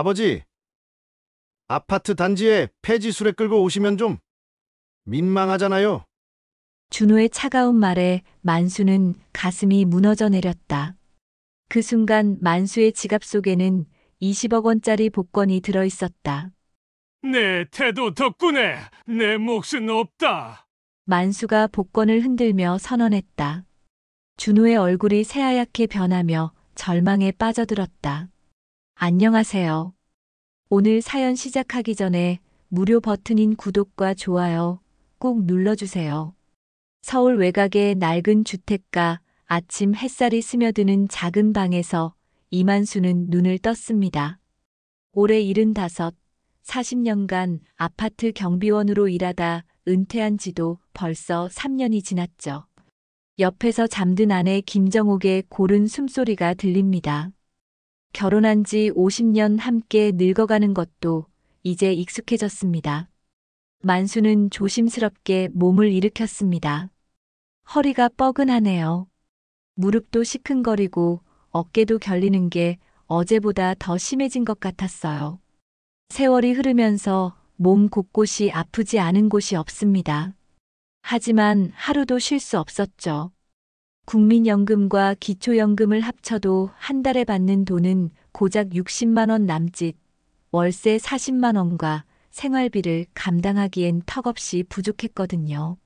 아버지, 아파트 단지에 폐지 수레 끌고 오시면 좀 민망하잖아요. 준호의 차가운 말에 만수는 가슴이 무너져 내렸다. 그 순간 만수의 지갑 속에는 20억 원짜리 복권이 들어 있었다. 내 태도 덕분에 내 몫은 없다. 만수가 복권을 흔들며 선언했다. 준호의 얼굴이 새하얗게 변하며 절망에 빠져들었다. 안녕하세요. 오늘 사연 시작하기 전에 무료 버튼인 구독과 좋아요 꼭 눌러주세요. 서울 외곽의 낡은 주택가, 아침 햇살이 스며드는 작은 방에서 이만수는 눈을 떴습니다. 올해 75, 40년간 아파트 경비원으로 일하다 은퇴한 지도 벌써 3년이 지났죠. 옆에서 잠든 아내 김정옥의 고른 숨소리가 들립니다. 결혼한 지 50년 함께 늙어가는 것도 이제 익숙해졌습니다. 만수는 조심스럽게 몸을 일으켰습니다. 허리가 뻐근하네요. 무릎도 시큰거리고 어깨도 결리는 게 어제보다 더 심해진 것 같았어요. 세월이 흐르면서 몸 곳곳이 아프지 않은 곳이 없습니다. 하지만 하루도 쉴 수 없었죠. 국민연금과 기초연금을 합쳐도 한 달에 받는 돈은 고작 60만 원 남짓, 월세 40만 원과 생활비를 감당하기엔 턱없이 부족했거든요.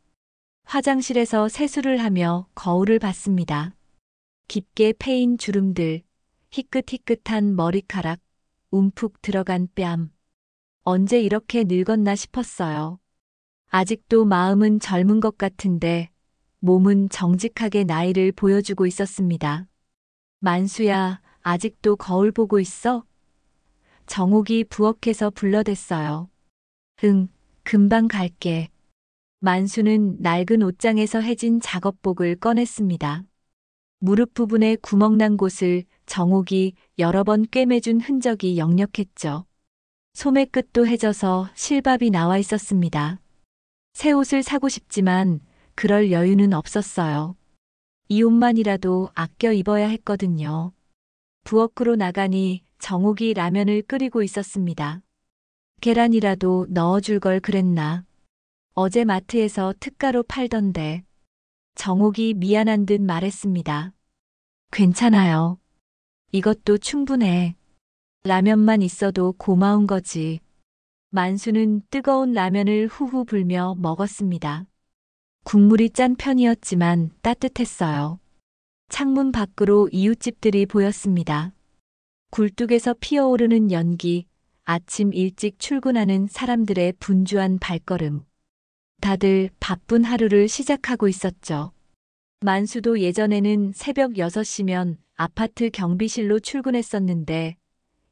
화장실에서 세수를 하며 거울을 봤습니다. 깊게 패인 주름들, 희끗희끗한 머리카락, 움푹 들어간 뺨. 언제 이렇게 늙었나 싶었어요. 아직도 마음은 젊은 것 같은데 몸은 정직하게 나이를 보여주고 있었습니다. 만수야, 아직도 거울 보고 있어? 정옥이 부엌에서 불러댔어요. 응, 금방 갈게. 만수는 낡은 옷장에서 해진 작업복을 꺼냈습니다. 무릎 부분에 구멍난 곳을 정옥이 여러 번 꿰매준 흔적이 역력했죠. 소매 끝도 해져서 실밥이 나와 있었습니다. 새 옷을 사고 싶지만 그럴 여유는 없었어요. 이 옷만이라도 아껴 입어야 했거든요. 부엌으로 나가니 정옥이 라면을 끓이고 있었습니다. 계란이라도 넣어줄 걸 그랬나. 어제 마트에서 특가로 팔던데. 정옥이 미안한 듯 말했습니다. 괜찮아요. 이것도 충분해. 라면만 있어도 고마운 거지. 만수는 뜨거운 라면을 후후 불며 먹었습니다. 국물이 짠 편이었지만 따뜻했어요. 창문 밖으로 이웃집들이 보였습니다. 굴뚝에서 피어오르는 연기, 아침 일찍 출근하는 사람들의 분주한 발걸음. 다들 바쁜 하루를 시작하고 있었죠. 만수도 예전에는 새벽 6시면 아파트 경비실로 출근했었는데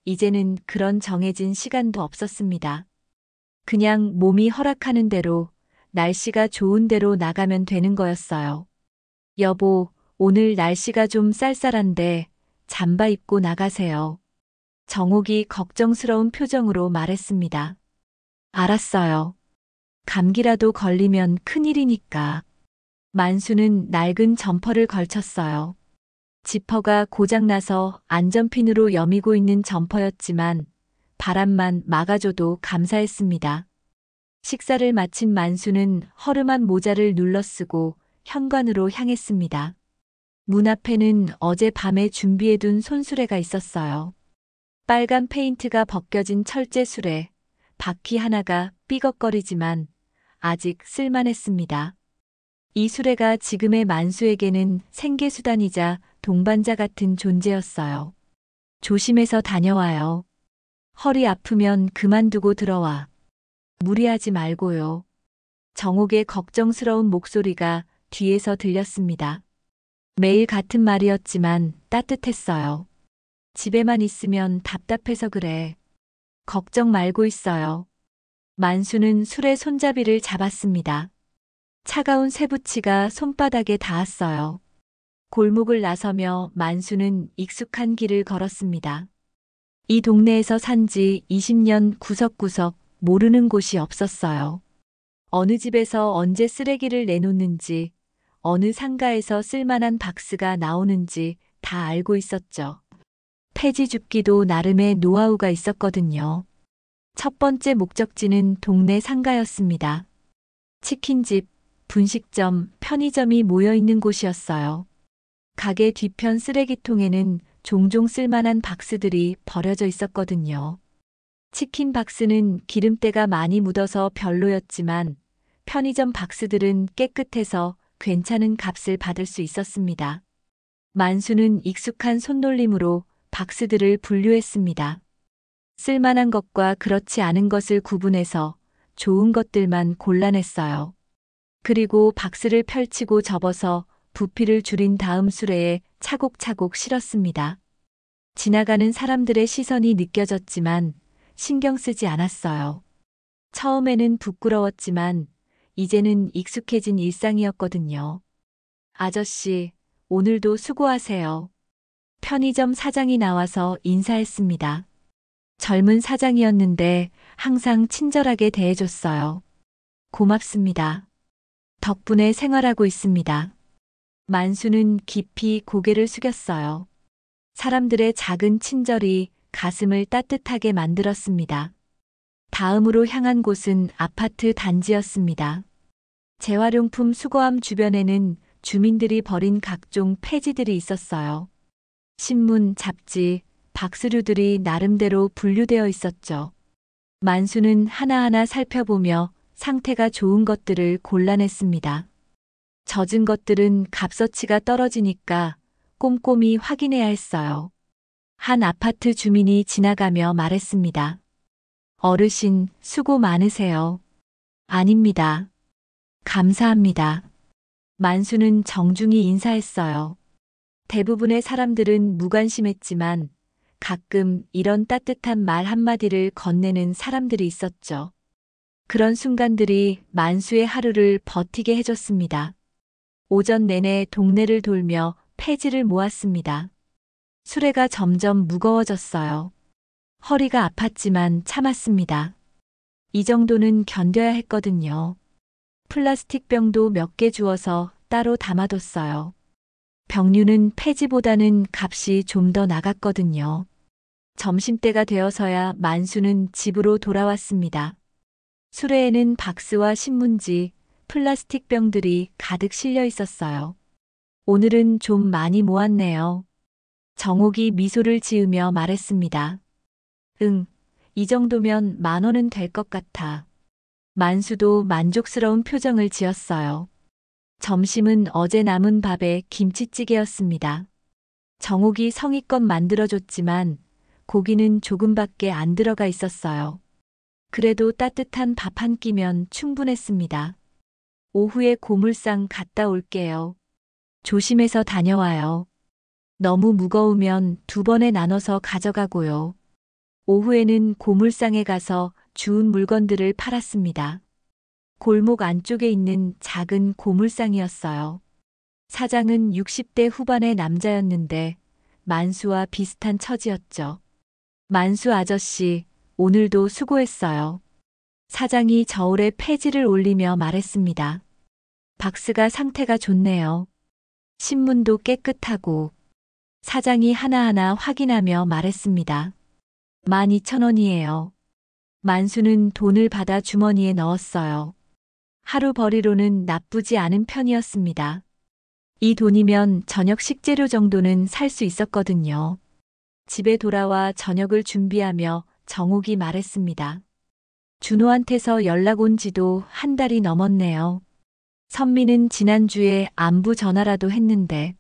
이제는 그런 정해진 시간도 없었습니다. 그냥 몸이 허락하는 대로, 날씨가 좋은 대로 나가면 되는 거였어요. 여보, 오늘 날씨가 좀 쌀쌀한데 잠바 입고 나가세요. 정옥이 걱정스러운 표정으로 말했습니다. 알았어요. 감기라도 걸리면 큰일이니까. 만수는 낡은 점퍼를 걸쳤어요. 지퍼가 고장나서 안전핀으로 여미고 있는 점퍼였지만 바람만 막아줘도 감사했습니다. 식사를 마친 만수는 허름한 모자를 눌러쓰고 현관으로 향했습니다. 문 앞에는 어젯밤에 준비해둔 손수레가 있었어요. 빨간 페인트가 벗겨진 철제 수레, 바퀴 하나가 삐걱거리지만 아직 쓸만했습니다. 이 수레가 지금의 만수에게는 생계수단이자 동반자 같은 존재였어요. 조심해서 다녀와요. 허리 아프면 그만두고 들어와. 무리하지 말고요. 정옥의 걱정스러운 목소리가 뒤에서 들렸습니다. 매일 같은 말이었지만 따뜻했어요. 집에만 있으면 답답해서 그래. 걱정 말고 있어요. 만수는 술의 손잡이를 잡았습니다. 차가운 쇠붙이가 손바닥에 닿았어요. 골목을 나서며 만수는 익숙한 길을 걸었습니다. 이 동네에서 산 지 20년 구석구석 모르는 곳이 없었어요. 어느 집에서 언제 쓰레기를 내놓는지, 어느 상가에서 쓸만한 박스가 나오는지 다 알고 있었죠. 폐지 줍기도 나름의 노하우가 있었거든요. 첫 번째 목적지는 동네 상가였습니다. 치킨집, 분식점, 편의점이 모여 있는 곳이었어요. 가게 뒤편 쓰레기통에는 종종 쓸만한 박스들이 버려져 있었거든요. 치킨 박스는 기름때가 많이 묻어서 별로였지만 편의점 박스들은 깨끗해서 괜찮은 값을 받을 수 있었습니다. 만수는 익숙한 손놀림으로 박스들을 분류했습니다. 쓸만한 것과 그렇지 않은 것을 구분해서 좋은 것들만 골라냈어요. 그리고 박스를 펼치고 접어서 부피를 줄인 다음 수레에 차곡차곡 실었습니다. 지나가는 사람들의 시선이 느껴졌지만 신경 쓰지 않았어요. 처음에는 부끄러웠지만 이제는 익숙해진 일상이었거든요. 아저씨, 오늘도 수고하세요. 편의점 사장이 나와서 인사했습니다. 젊은 사장이었는데 항상 친절하게 대해줬어요. 고맙습니다. 덕분에 생활하고 있습니다. 만수는 깊이 고개를 숙였어요. 사람들의 작은 친절이 가슴을 따뜻하게 만들었습니다. 다음으로 향한 곳은 아파트 단지였습니다. 재활용품 수거함 주변에는 주민들이 버린 각종 폐지들이 있었어요. 신문, 잡지, 박스류들이 나름대로 분류되어 있었죠. 만수는 하나하나 살펴보며 상태가 좋은 것들을 골라냈습니다. 젖은 것들은 값어치가 떨어지니까 꼼꼼히 확인해야 했어요. 한 아파트 주민이 지나가며 말했습니다. 어르신, 수고 많으세요. 아닙니다. 감사합니다. 만수는 정중히 인사했어요. 대부분의 사람들은 무관심했지만 가끔 이런 따뜻한 말 한마디를 건네는 사람들이 있었죠. 그런 순간들이 만수의 하루를 버티게 해줬습니다. 오전 내내 동네를 돌며 폐지를 모았습니다. 수레가 점점 무거워졌어요. 허리가 아팠지만 참았습니다. 이 정도는 견뎌야 했거든요. 플라스틱 병도 몇 개 주워서 따로 담아뒀어요. 병류는 폐지보다는 값이 좀 더 나갔거든요. 점심때가 되어서야 만수는 집으로 돌아왔습니다. 수레에는 박스와 신문지, 플라스틱 병들이 가득 실려 있었어요. 오늘은 좀 많이 모았네요. 정옥이 미소를 지으며 말했습니다. 응, 이 정도면 10,000원은 될 것 같아. 만수도 만족스러운 표정을 지었어요. 점심은 어제 남은 밥에 김치찌개였습니다. 정옥이 성의껏 만들어줬지만 고기는 조금밖에 안 들어가 있었어요. 그래도 따뜻한 밥 한 끼면 충분했습니다. 오후에 고물상 갔다 올게요. 조심해서 다녀와요. 너무 무거우면 2번에 나눠서 가져가고요. 오후에는 고물상에 가서 주운 물건들을 팔았습니다. 골목 안쪽에 있는 작은 고물상이었어요. 사장은 60대 후반의 남자였는데 만수와 비슷한 처지였죠. 만수 아저씨, 오늘도 수고했어요. 사장이 저울에 폐지를 올리며 말했습니다. 박스가 상태가 좋네요. 신문도 깨끗하고. 사장이 하나하나 확인하며 말했습니다. 12,000원이에요. 만수는 돈을 받아 주머니에 넣었어요. 하루 벌이로는 나쁘지 않은 편이었습니다. 이 돈이면 저녁 식재료 정도는 살 수 있었거든요. 집에 돌아와 저녁을 준비하며 정옥이 말했습니다. 준호한테서 연락 온 지도 한 달이 넘었네요. 선미는 지난주에 안부 전화라도 했는데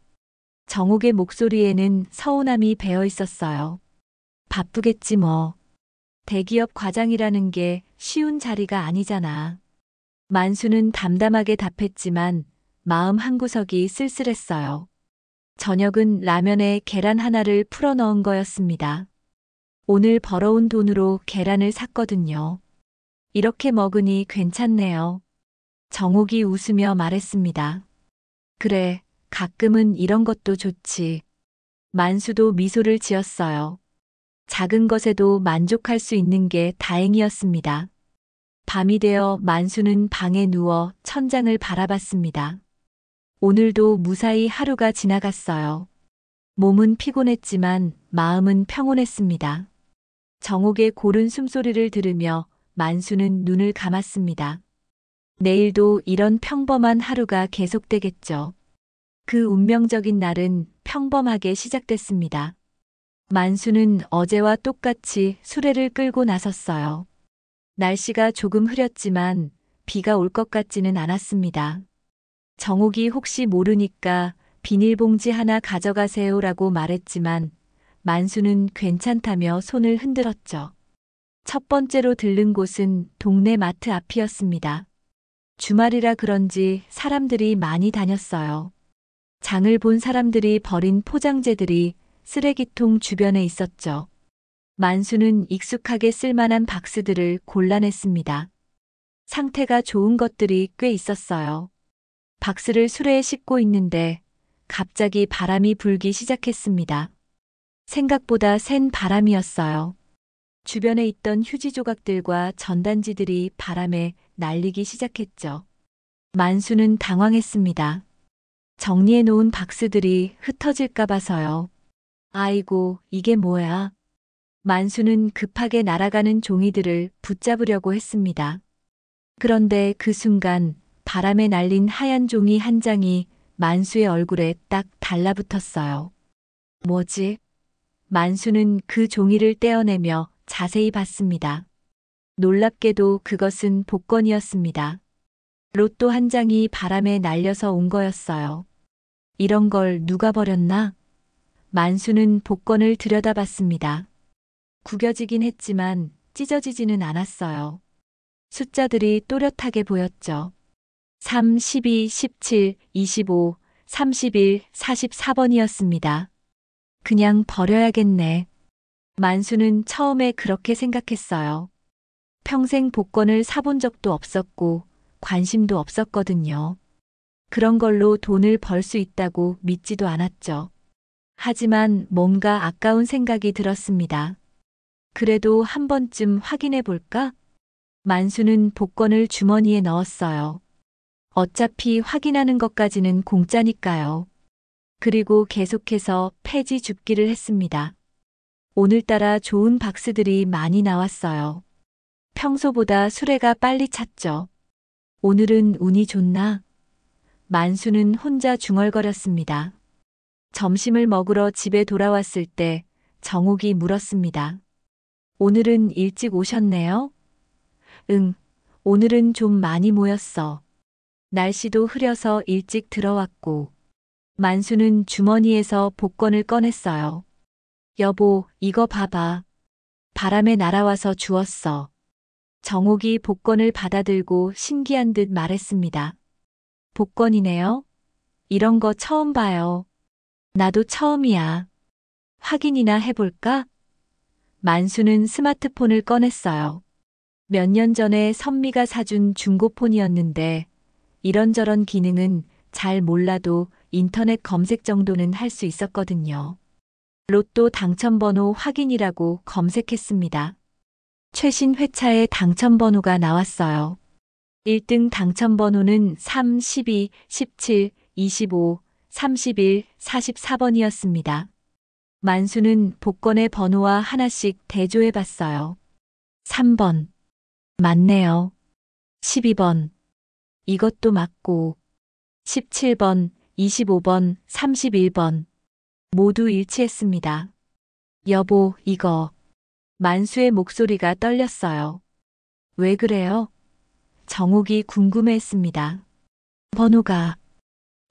정옥의 목소리에는 서운함이 배어 있었어요. 바쁘겠지 뭐. 대기업 과장이라는 게 쉬운 자리가 아니잖아. 만수는 담담하게 답했지만 마음 한구석이 쓸쓸했어요. 저녁은 라면에 계란 하나를 풀어 넣은 거였습니다. 오늘 벌어온 돈으로 계란을 샀거든요. 이렇게 먹으니 괜찮네요. 정옥이 웃으며 말했습니다. 그래, 가끔은 이런 것도 좋지. 만수도 미소를 지었어요. 작은 것에도 만족할 수 있는 게 다행이었습니다. 밤이 되어 만수는 방에 누워 천장을 바라봤습니다. 오늘도 무사히 하루가 지나갔어요. 몸은 피곤했지만 마음은 평온했습니다. 정옥의 고른 숨소리를 들으며 만수는 눈을 감았습니다. 내일도 이런 평범한 하루가 계속되겠죠. 그 운명적인 날은 평범하게 시작됐습니다. 만수는 어제와 똑같이 수레를 끌고 나섰어요. 날씨가 조금 흐렸지만 비가 올 것 같지는 않았습니다. 정옥이 혹시 모르니까 비닐봉지 하나 가져가세요라고 말했지만 만수는 괜찮다며 손을 흔들었죠. 첫 번째로 들른 곳은 동네 마트 앞이었습니다. 주말이라 그런지 사람들이 많이 다녔어요. 장을 본 사람들이 버린 포장재들이 쓰레기통 주변에 있었죠. 만수는 익숙하게 쓸만한 박스들을 골라냈습니다. 상태가 좋은 것들이 꽤 있었어요. 박스를 수레에 싣고 있는데 갑자기 바람이 불기 시작했습니다. 생각보다 센 바람이었어요. 주변에 있던 휴지 조각들과 전단지들이 바람에 날리기 시작했죠. 만수는 당황했습니다. 정리해 놓은 박스들이 흩어질까 봐서요. 아이고, 이게 뭐야? 만수는 급하게 날아가는 종이들을 붙잡으려고 했습니다. 그런데 그 순간 바람에 날린 하얀 종이 한 장이 만수의 얼굴에 딱 달라붙었어요. 뭐지? 만수는 그 종이를 떼어내며 자세히 봤습니다. 놀랍게도 그것은 복권이었습니다. 로또 한 장이 바람에 날려서 온 거였어요. 이런 걸 누가 버렸나? 만수는 복권을 들여다봤습니다. 구겨지긴 했지만 찢어지지는 않았어요. 숫자들이 또렷하게 보였죠. 3, 12, 17, 25, 31, 44번이었습니다. 그냥 버려야겠네. 만수는 처음에 그렇게 생각했어요. 평생 복권을 사본 적도 없었고 관심도 없었거든요. 그런 걸로 돈을 벌 수 있다고 믿지도 않았죠. 하지만 뭔가 아까운 생각이 들었습니다. 그래도 한 번쯤 확인해 볼까? 만수는 복권을 주머니에 넣었어요. 어차피 확인하는 것까지는 공짜니까요. 그리고 계속해서 폐지 줍기를 했습니다. 오늘따라 좋은 박스들이 많이 나왔어요. 평소보다 수레가 빨리 찼죠. 오늘은 운이 좋나? 만수는 혼자 중얼거렸습니다. 점심을 먹으러 집에 돌아왔을 때 정옥이 물었습니다. 오늘은 일찍 오셨네요? 응, 오늘은 좀 많이 모였어. 날씨도 흐려서 일찍 들어왔고. 만수는 주머니에서 복권을 꺼냈어요. 여보, 이거 봐봐. 바람에 날아와서 주웠어. 정옥이 복권을 받아들고 신기한 듯 말했습니다. 복권이네요? 이런 거 처음 봐요. 나도 처음이야. 확인이나 해볼까? 만수는 스마트폰을 꺼냈어요. 몇 년 전에 선미가 사준 중고폰이었는데 이런저런 기능은 잘 몰라도 인터넷 검색 정도는 할 수 있었거든요. 로또 당첨번호 확인이라고 검색했습니다. 최신 회차의 당첨번호가 나왔어요. 1등 당첨번호는 3, 12, 17, 25, 31, 44번이었습니다. 만수는 복권의 번호와 하나씩 대조해 봤어요. 3번. 맞네요. 12번. 이것도 맞고. 17번, 25번, 31번. 모두 일치했습니다. 여보, 이거. 만수의 목소리가 떨렸어요. 왜 그래요? 정옥이 궁금해했습니다. 번호가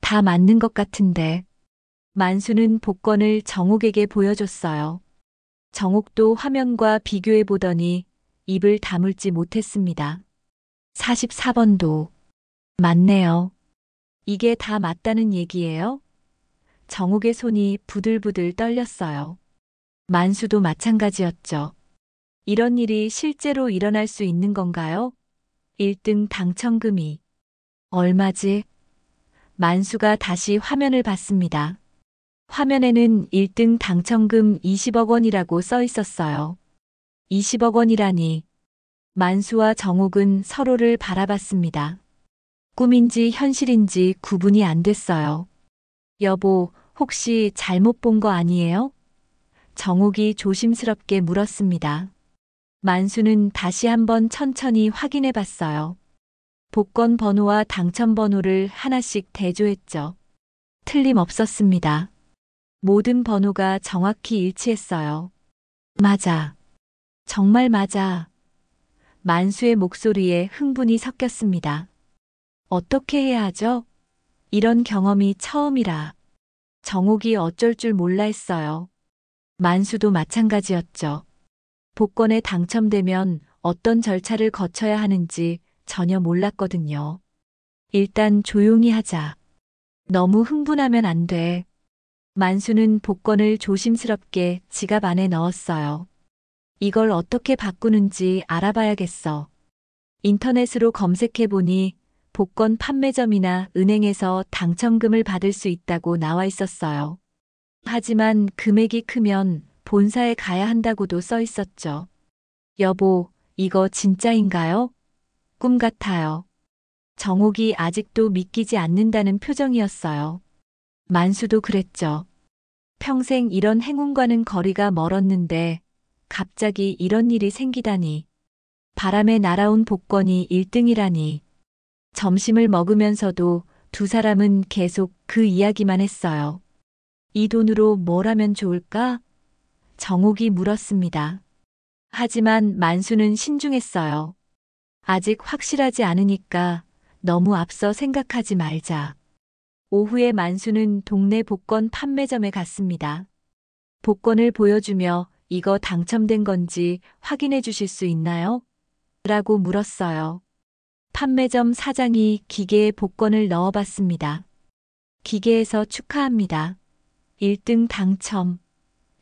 다 맞는 것 같은데. 만수는 복권을 정옥에게 보여줬어요. 정옥도 화면과 비교해 보더니 입을 다물지 못했습니다. 44번도 맞네요. 이게 다 맞다는 얘기예요? 정옥의 손이 부들부들 떨렸어요. 만수도 마찬가지였죠. 이런 일이 실제로 일어날 수 있는 건가요? 1등 당첨금이 얼마지? 만수가 다시 화면을 봤습니다. 화면에는 1등 당첨금 20억 원이라고 써 있었어요. 20억 원이라니. 만수와 정옥은 서로를 바라봤습니다. 꿈인지 현실인지 구분이 안 됐어요. 여보, 혹시 잘못 본 거 아니에요? 정옥이 조심스럽게 물었습니다. 만수는 다시 한번 천천히 확인해 봤어요. 복권 번호와 당첨 번호를 하나씩 대조했죠. 틀림없었습니다. 모든 번호가 정확히 일치했어요. 맞아. 정말 맞아. 만수의 목소리에 흥분이 섞였습니다. 어떻게 해야 하죠? 이런 경험이 처음이라. 정옥이 어쩔 줄 몰라 했어요. 만수도 마찬가지였죠. 복권에 당첨되면 어떤 절차를 거쳐야 하는지 전혀 몰랐거든요. 일단 조용히 하자. 너무 흥분하면 안 돼. 만수는 복권을 조심스럽게 지갑 안에 넣었어요. 이걸 어떻게 바꾸는지 알아봐야겠어. 인터넷으로 검색해보니 복권 판매점이나 은행에서 당첨금을 받을 수 있다고 나와 있었어요. 하지만 금액이 크면 본사에 가야 한다고도 써 있었죠. 여보, 이거 진짜인가요? 꿈 같아요. 정옥이 아직도 믿기지 않는다는 표정이었어요. 만수도 그랬죠. 평생 이런 행운과는 거리가 멀었는데 갑자기 이런 일이 생기다니. 바람에 날아온 복권이 1등이라니. 점심을 먹으면서도 두 사람은 계속 그 이야기만 했어요. 이 돈으로 뭘 하면 좋을까? 정옥이 물었습니다. 하지만 만수는 신중했어요. 아직 확실하지 않으니까 너무 앞서 생각하지 말자. 오후에 만수는 동네 복권 판매점에 갔습니다. 복권을 보여주며 이거 당첨된 건지 확인해 주실 수 있나요? 라고 물었어요. 판매점 사장이 기계에 복권을 넣어봤습니다. 기계에서 축하합니다. 1등 당첨.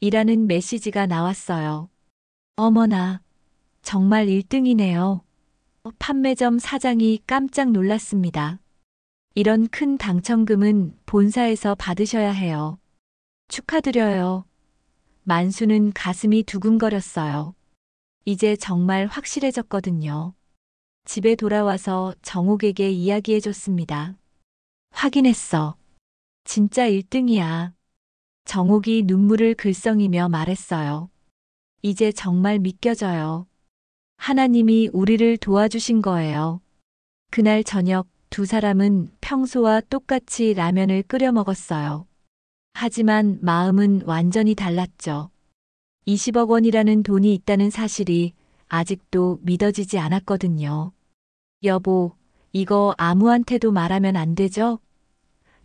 이라는 메시지가 나왔어요. 어머나, 정말 1등이네요. 판매점 사장이 깜짝 놀랐습니다. 이런 큰 당첨금은 본사에서 받으셔야 해요. 축하드려요. 만수는 가슴이 두근거렸어요. 이제 정말 확실해졌거든요. 집에 돌아와서 정옥에게 이야기해줬습니다. 확인했어. 진짜 1등이야. 정옥이 눈물을 글썽이며 말했어요. 이제 정말 믿겨져요. 하나님이 우리를 도와주신 거예요. 그날 저녁 두 사람은 평소와 똑같이 라면을 끓여 먹었어요. 하지만 마음은 완전히 달랐죠. 20억 원이라는 돈이 있다는 사실이 아직도 믿어지지 않았거든요. 여보, 이거 아무한테도 말하면 안 되죠?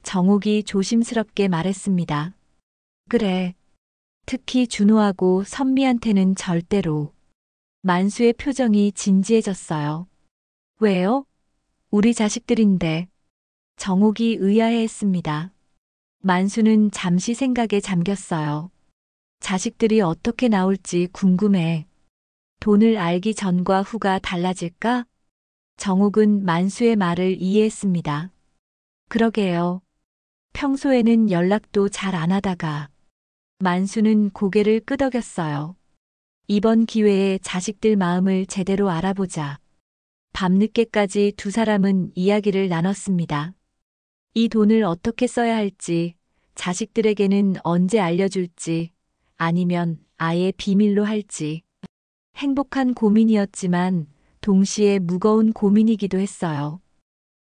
정옥이 조심스럽게 말했습니다. 그래. 특히 준호하고 선미한테는 절대로. 만수의 표정이 진지해졌어요. 왜요? 우리 자식들인데. 정옥이 의아해했습니다. 만수는 잠시 생각에 잠겼어요. 자식들이 어떻게 나올지 궁금해. 돈을 알기 전과 후가 달라질까? 정옥은 만수의 말을 이해했습니다. 그러게요. 평소에는 연락도 잘 안 하다가. 만수는 고개를 끄덕였어요. 이번 기회에 자식들 마음을 제대로 알아보자. 밤늦게까지 두 사람은 이야기를 나눴습니다. 이 돈을 어떻게 써야 할지, 자식들에게는 언제 알려줄지, 아니면 아예 비밀로 할지. 행복한 고민이었지만 동시에 무거운 고민이기도 했어요.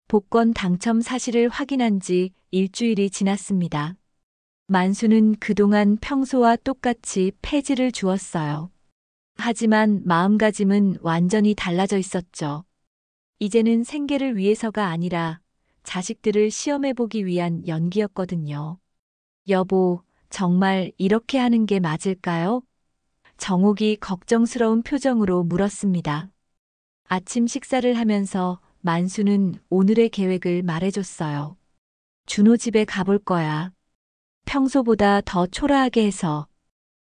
복권 당첨 사실을 확인한 지 일주일이 지났습니다. 만수는 그동안 평소와 똑같이 폐지를 주었어요. 하지만 마음가짐은 완전히 달라져 있었죠. 이제는 생계를 위해서가 아니라 자식들을 시험해보기 위한 연기였거든요. 여보, 정말 이렇게 하는 게 맞을까요? 정옥이 걱정스러운 표정으로 물었습니다. 아침 식사를 하면서 만수는 오늘의 계획을 말해줬어요. 준호 집에 가볼 거야. 평소보다 더 초라하게 해서.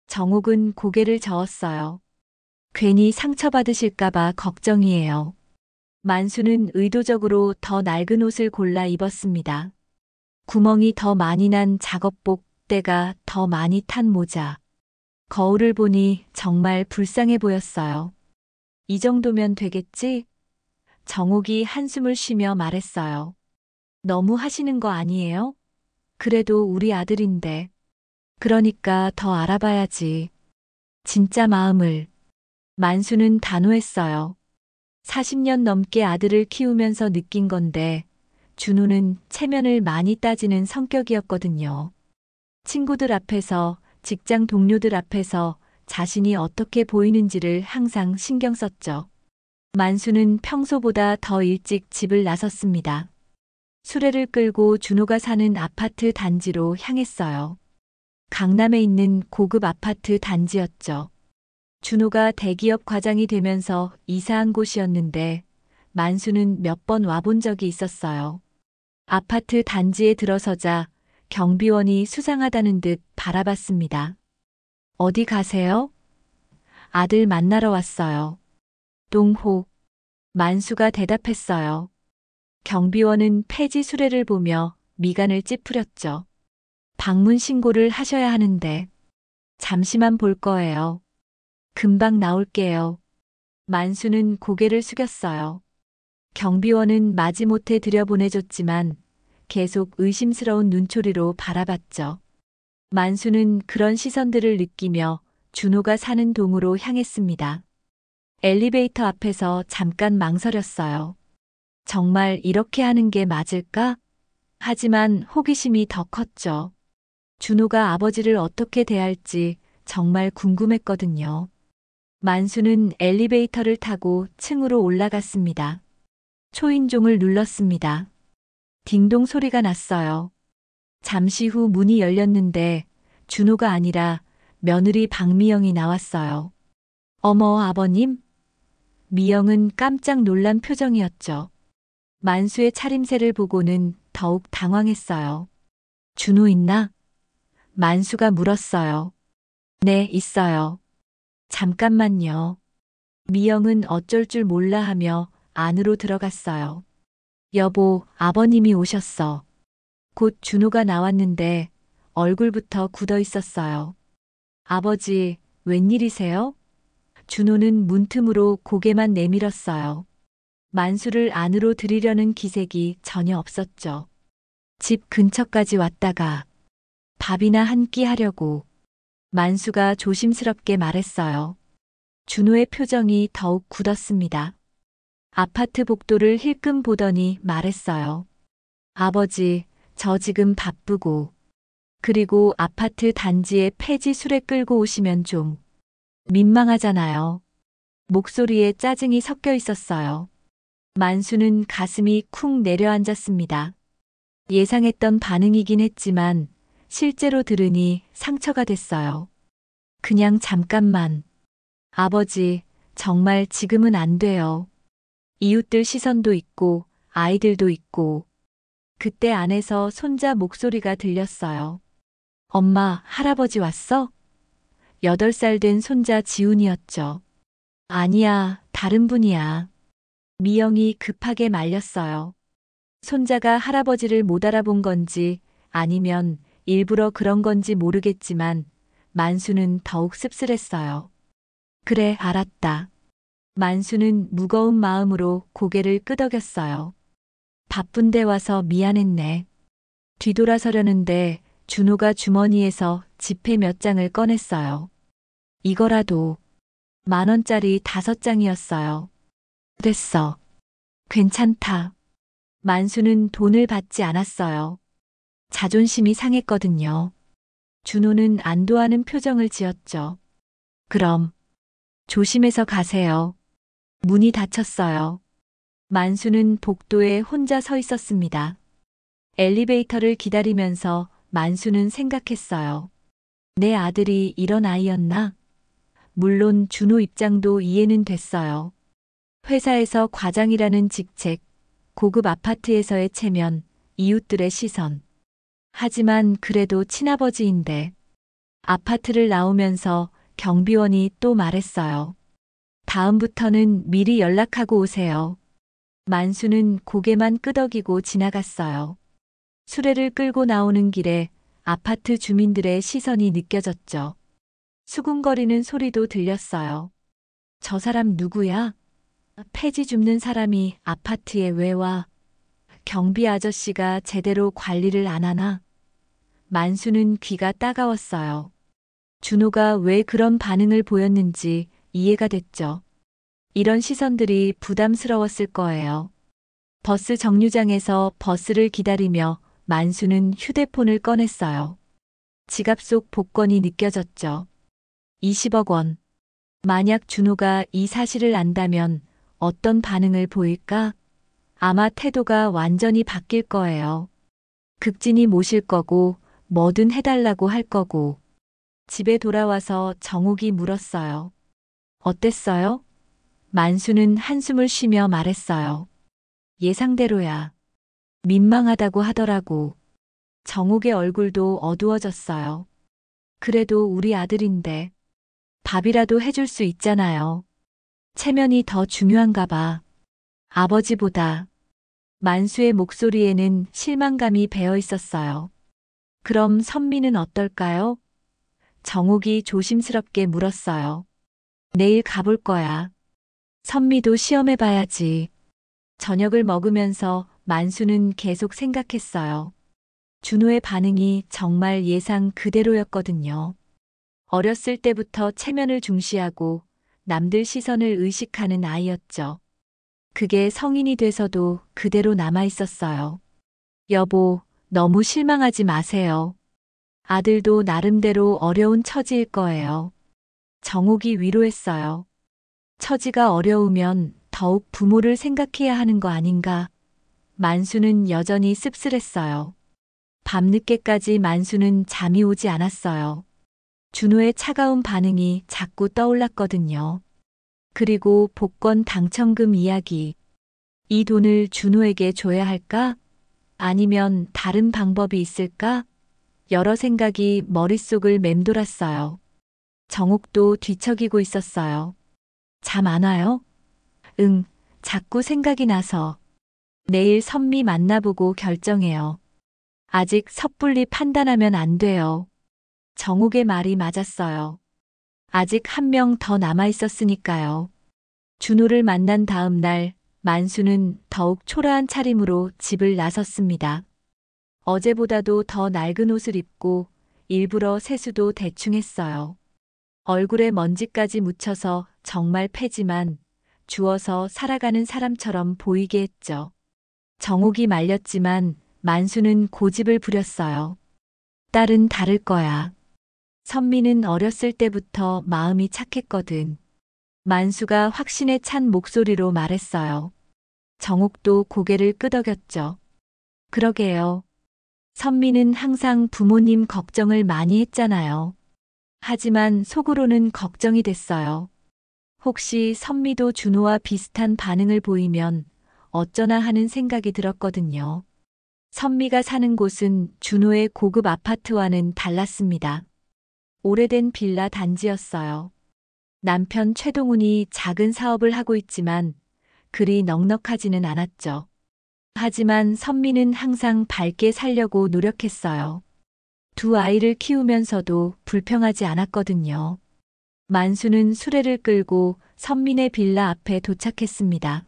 정옥은 고개를 저었어요. 괜히 상처받으실까봐 걱정이에요. 만수는 의도적으로 더 낡은 옷을 골라 입었습니다. 구멍이 더 많이 난 작업복, 때가 더 많이 탄 모자. 거울을 보니 정말 불쌍해 보였어요. 이 정도면 되겠지? 정옥이 한숨을 쉬며 말했어요. 너무 하시는 거 아니에요? 그래도 우리 아들인데. 그러니까 더 알아봐야지. 진짜 마음을. 만수는 단호했어요. 40년 넘게 아들을 키우면서 느낀 건데 준호는 체면을 많이 따지는 성격이었거든요. 친구들 앞에서, 직장 동료들 앞에서 자신이 어떻게 보이는지를 항상 신경 썼죠. 만수는 평소보다 더 일찍 집을 나섰습니다. 수레를 끌고 준호가 사는 아파트 단지로 향했어요. 강남에 있는 고급 아파트 단지였죠. 준호가 대기업 과장이 되면서 이사한 곳이었는데 만수는 몇 번 와본 적이 있었어요. 아파트 단지에 들어서자 경비원이 수상하다는 듯 바라봤습니다. 어디 가세요? 아들 만나러 왔어요. 동호. 만수가 대답했어요. 경비원은 폐지 수레를 보며 미간을 찌푸렸죠. 방문 신고를 하셔야 하는데. 잠시만 볼 거예요. 금방 나올게요. 만수는 고개를 숙였어요. 경비원은 마지못해 들여보내줬지만 계속 의심스러운 눈초리로 바라봤죠. 만수는 그런 시선들을 느끼며 준호가 사는 동으로 향했습니다. 엘리베이터 앞에서 잠깐 망설였어요. 정말 이렇게 하는 게 맞을까? 하지만 호기심이 더 컸죠. 준호가 아버지를 어떻게 대할지 정말 궁금했거든요. 만수는 엘리베이터를 타고 층으로 올라갔습니다. 초인종을 눌렀습니다. 딩동 소리가 났어요. 잠시 후 문이 열렸는데 준호가 아니라 며느리 박미영이 나왔어요. 어머, 아버님? 미영은 깜짝 놀란 표정이었죠. 만수의 차림새를 보고는 더욱 당황했어요. 준호 있나? 만수가 물었어요. 네, 있어요. 잠깐만요. 미영은 어쩔 줄 몰라 하며 안으로 들어갔어요. 여보, 아버님이 오셨어. 곧 준호가 나왔는데 얼굴부터 굳어 있었어요. 아버지, 웬일이세요? 준호는 문틈으로 고개만 내밀었어요. 만수를 안으로 들이려는 기색이 전혀 없었죠. 집 근처까지 왔다가 밥이나 한 끼 하려고. 만수가 조심스럽게 말했어요. 준호의 표정이 더욱 굳었습니다. 아파트 복도를 힐끔 보더니 말했어요. 아버지, 저 지금 바쁘고. 그리고 아파트 단지에 폐지 수레 끌고 오시면 좀 민망하잖아요. 목소리에 짜증이 섞여 있었어요. 만수는 가슴이 쿵 내려앉았습니다. 예상했던 반응이긴 했지만 실제로 들으니 상처가 됐어요. 그냥 잠깐만. 아버지, 정말 지금은 안 돼요. 이웃들 시선도 있고 아이들도 있고. 그때 안에서 손자 목소리가 들렸어요. 엄마, 할아버지 왔어? 8살 된 손자 지훈이었죠. 아니야, 다른 분이야. 미영이 급하게 말렸어요. 손자가 할아버지를 못 알아본 건지 아니면 일부러 그런 건지 모르겠지만 만수는 더욱 씁쓸했어요. 그래, 알았다. 만수는 무거운 마음으로 고개를 끄덕였어요. 바쁜데 와서 미안했네. 뒤돌아서려는데 준호가 주머니에서 지폐 몇 장을 꺼냈어요. 이거라도 10,000원짜리 5장이었어요. 됐어. 괜찮다. 만수는 돈을 받지 않았어요. 자존심이 상했거든요. 준호는 안도하는 표정을 지었죠. 그럼 조심해서 가세요. 문이 닫혔어요. 만수는 복도에 혼자 서 있었습니다. 엘리베이터를 기다리면서 만수는 생각했어요. 내 아들이 이런 아이였나? 물론 준호 입장도 이해는 됐어요. 회사에서 과장이라는 직책, 고급 아파트에서의 체면, 이웃들의 시선. 하지만 그래도 친아버지인데. 아파트를 나오면서 경비원이 또 말했어요. 다음부터는 미리 연락하고 오세요. 만수는 고개만 끄덕이고 지나갔어요. 수레를 끌고 나오는 길에 아파트 주민들의 시선이 느껴졌죠. 수군거리는 소리도 들렸어요. 저 사람 누구야? 폐지 줍는 사람이 아파트에 왜 와? 경비 아저씨가 제대로 관리를 안 하나? 만수는 귀가 따가웠어요. 준호가 왜 그런 반응을 보였는지 이해가 됐죠. 이런 시선들이 부담스러웠을 거예요. 버스 정류장에서 버스를 기다리며 만수는 휴대폰을 꺼냈어요. 지갑 속 복권이 느껴졌죠. 20억 원. 만약 준호가 이 사실을 안다면 어떤 반응을 보일까? 아마 태도가 완전히 바뀔 거예요. 극진히 모실 거고 뭐든 해달라고 할 거고. 집에 돌아와서 정옥이 물었어요. 어땠어요? 만수는 한숨을 쉬며 말했어요. 예상대로야. 민망하다고 하더라고. 정옥의 얼굴도 어두워졌어요. 그래도 우리 아들인데 밥이라도 해줄 수 있잖아요. 체면이 더 중요한가 봐. 아버지보다. 만수의 목소리에는 실망감이 배어 있었어요. 그럼 선미는 어떨까요? 정옥이 조심스럽게 물었어요. 내일 가볼 거야. 선미도 시험해봐야지. 저녁을 먹으면서 만수는 계속 생각했어요. 준호의 반응이 정말 예상 그대로였거든요. 어렸을 때부터 체면을 중시하고 남들 시선을 의식하는 아이였죠. 그게 성인이 돼서도 그대로 남아 있었어요. 여보, 너무 실망하지 마세요. 아들도 나름대로 어려운 처지일 거예요. 정옥이 위로했어요. 처지가 어려우면 더욱 부모를 생각해야 하는 거 아닌가. 만수는 여전히 씁쓸했어요. 밤늦게까지 만수는 잠이 오지 않았어요. 준호의 차가운 반응이 자꾸 떠올랐거든요. 그리고 복권 당첨금 이야기. 이 돈을 준호에게 줘야 할까? 아니면 다른 방법이 있을까? 여러 생각이 머릿속을 맴돌았어요. 정옥도 뒤척이고 있었어요. 잠 안 와요? 응, 자꾸 생각이 나서. 내일 선미 만나보고 결정해요. 아직 섣불리 판단하면 안 돼요. 정옥의 말이 맞았어요. 아직 한 명 더 남아 있었으니까요. 준호를 만난 다음 날 만수는 더욱 초라한 차림으로 집을 나섰습니다. 어제보다도 더 낡은 옷을 입고 일부러 세수도 대충 했어요. 얼굴에 먼지까지 묻혀서 정말 패지만 주워서 살아가는 사람처럼 보이게 했죠. 정옥이 말렸지만 만수는 고집을 부렸어요. 딸은 다를 거야. 선미는 어렸을 때부터 마음이 착했거든. 만수가 확신에 찬 목소리로 말했어요. 정옥도 고개를 끄덕였죠. 그러게요. 선미는 항상 부모님 걱정을 많이 했잖아요. 하지만 속으로는 걱정이 됐어요. 혹시 선미도 준호와 비슷한 반응을 보이면 어쩌나 하는 생각이 들었거든요. 선미가 사는 곳은 준호의 고급 아파트와는 달랐습니다. 오래된 빌라 단지였어요. 남편 최동훈이 작은 사업을 하고 있지만 그리 넉넉하지는 않았죠. 하지만 선미는 항상 밝게 살려고 노력했어요. 두 아이를 키우면서도 불평하지 않았거든요. 만수는 수레를 끌고 선민의 빌라 앞에 도착했습니다.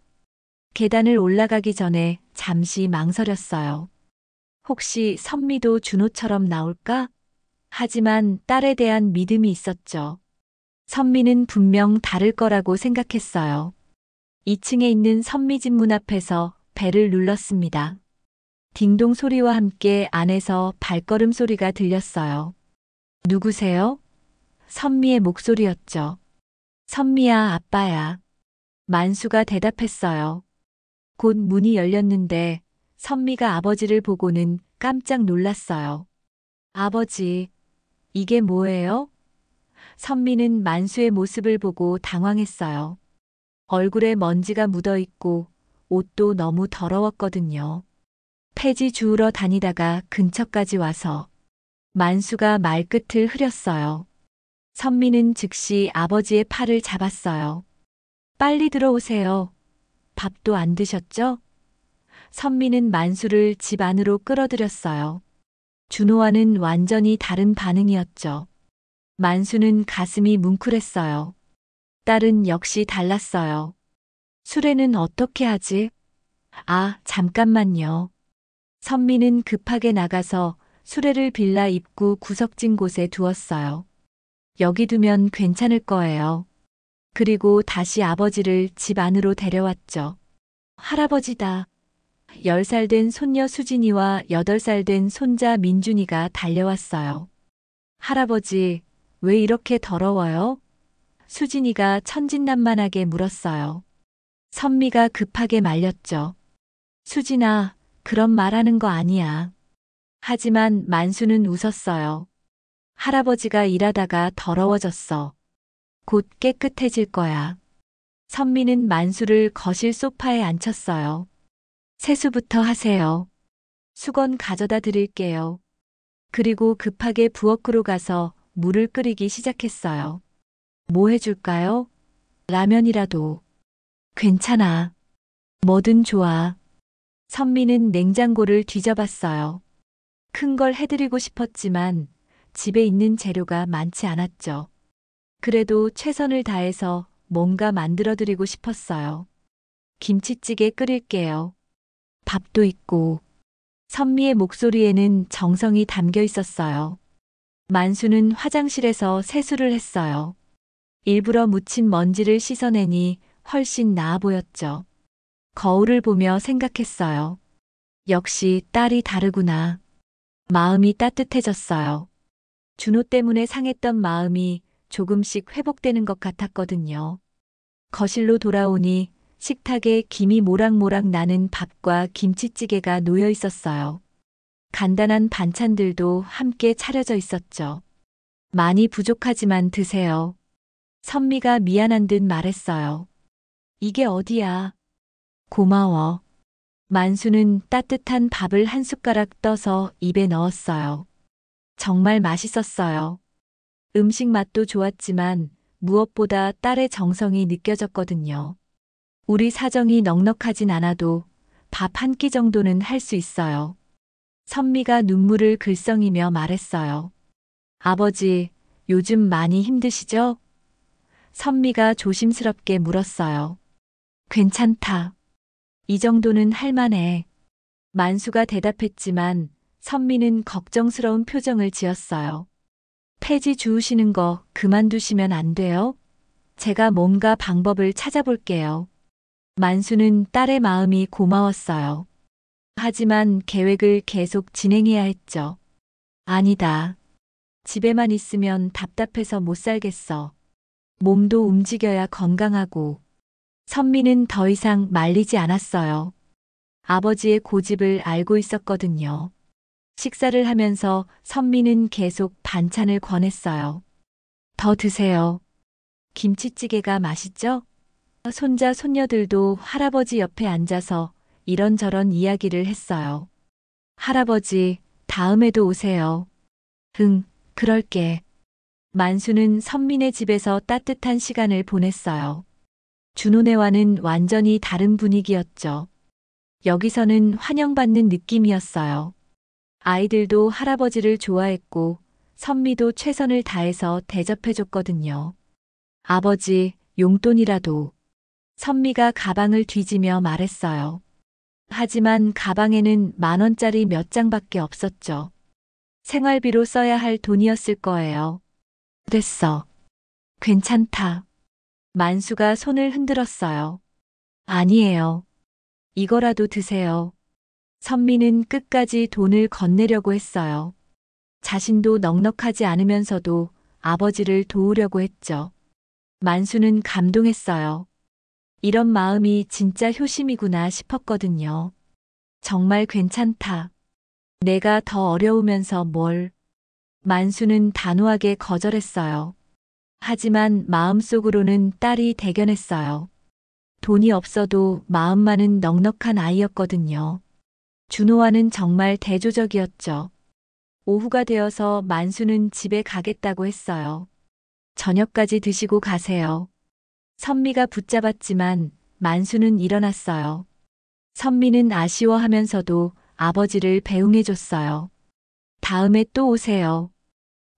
계단을 올라가기 전에 잠시 망설였어요. 혹시 선미도 준호처럼 나올까? 하지만 딸에 대한 믿음이 있었죠. 선미는 분명 다를 거라고 생각했어요. 2층에 있는 선미 집 문 앞에서 벨을 눌렀습니다. 딩동 소리와 함께 안에서 발걸음 소리가 들렸어요. 누구세요? 선미의 목소리였죠. 선미야, 아빠야. 만수가 대답했어요. 곧 문이 열렸는데 선미가 아버지를 보고는 깜짝 놀랐어요. 아버지, 이게 뭐예요? 선미는 만수의 모습을 보고 당황했어요. 얼굴에 먼지가 묻어 있고 옷도 너무 더러웠거든요. 폐지 주우러 다니다가 근처까지 와서 만수가 말끝을 흐렸어요. 선미는 즉시 아버지의 팔을 잡았어요. 빨리 들어오세요. 밥도 안 드셨죠? 선미는 만수를 집 안으로 끌어들였어요. 준호와는 완전히 다른 반응이었죠. 만수는 가슴이 뭉클했어요. 딸은 역시 달랐어요. 수레는 어떻게 하지? 아, 잠깐만요. 선미는 급하게 나가서 수레를 빌라 입구 구석진 곳에 두었어요. 여기 두면 괜찮을 거예요. 그리고 다시 아버지를 집 안으로 데려왔죠. 할아버지다. 10살 된 손녀 수진이와 8살 된 손자 민준이가 달려왔어요. 할아버지, 왜 이렇게 더러워요? 수진이가 천진난만하게 물었어요. 선미가 급하게 말렸죠. 수진아, 그런 말하는 거 아니야. 하지만 만수는 웃었어요. 할아버지가 일하다가 더러워졌어. 곧 깨끗해질 거야. 선미는 만수를 거실 소파에 앉혔어요. 세수부터 하세요. 수건 가져다 드릴게요. 그리고 급하게 부엌으로 가서 물을 끓이기 시작했어요. 뭐 해줄까요? 라면이라도. 괜찮아. 뭐든 좋아. 선미는 냉장고를 뒤져봤어요. 큰 걸 해드리고 싶었지만 집에 있는 재료가 많지 않았죠. 그래도 최선을 다해서 뭔가 만들어드리고 싶었어요. 김치찌개 끓일게요. 밥도 있고. 선미의 목소리에는 정성이 담겨 있었어요. 만수는 화장실에서 세수를 했어요. 일부러 묻힌 먼지를 씻어내니 훨씬 나아 보였죠. 거울을 보며 생각했어요. 역시 딸이 다르구나. 마음이 따뜻해졌어요. 준호 때문에 상했던 마음이 조금씩 회복되는 것 같았거든요. 거실로 돌아오니 식탁에 김이 모락모락 나는 밥과 김치찌개가 놓여 있었어요. 간단한 반찬들도 함께 차려져 있었죠. 많이 부족하지만 드세요. 선미가 미안한 듯 말했어요. 이게 어디야? 고마워. 만수는 따뜻한 밥을 한 숟가락 떠서 입에 넣었어요. 정말 맛있었어요. 음식 맛도 좋았지만 무엇보다 딸의 정성이 느껴졌거든요. 우리 사정이 넉넉하진 않아도 밥 한 끼 정도는 할 수 있어요. 선미가 눈물을 글썽이며 말했어요. 아버지, 요즘 많이 힘드시죠? 선미가 조심스럽게 물었어요. 괜찮다. 이 정도는 할만해. 만수가 대답했지만 선미는 걱정스러운 표정을 지었어요. 폐지 주우시는 거 그만두시면 안 돼요? 제가 뭔가 방법을 찾아볼게요. 만수는 딸의 마음이 고마웠어요. 하지만 계획을 계속 진행해야 했죠. 아니다. 집에만 있으면 답답해서 못 살겠어. 몸도 움직여야 건강하고. 선미는 더 이상 말리지 않았어요. 아버지의 고집을 알고 있었거든요. 식사를 하면서 선미는 계속 반찬을 권했어요. 더 드세요. 김치찌개가 맛있죠? 손자, 손녀들도 할아버지 옆에 앉아서 이런저런 이야기를 했어요. 할아버지, 다음에도 오세요. 응, 그럴게. 만수는 선미네 집에서 따뜻한 시간을 보냈어요. 준호네와는 완전히 다른 분위기였죠. 여기서는 환영받는 느낌이었어요. 아이들도 할아버지를 좋아했고 선미도 최선을 다해서 대접해줬거든요. 아버지, 용돈이라도. 선미가 가방을 뒤지며 말했어요. 하지만 가방에는 10,000원짜리 몇 장밖에 없었죠. 생활비로 써야 할 돈이었을 거예요. 됐어. 괜찮다. 만수가 손을 흔들었어요. 아니에요. 이거라도 드세요. 선미는 끝까지 돈을 건네려고 했어요. 자신도 넉넉하지 않으면서도 아버지를 도우려고 했죠. 만수는 감동했어요. 이런 마음이 진짜 효심이구나 싶었거든요. 정말 괜찮다. 내가 더 어려우면서 뭘. 만수는 단호하게 거절했어요. 하지만 마음속으로는 딸이 대견했어요. 돈이 없어도 마음만은 넉넉한 아이였거든요. 준호와는 정말 대조적이었죠. 오후가 되어서 만수는 집에 가겠다고 했어요. 저녁까지 드시고 가세요. 선미가 붙잡았지만 만수는 일어났어요. 선미는 아쉬워하면서도 아버지를 배웅해줬어요. 다음에 또 오세요.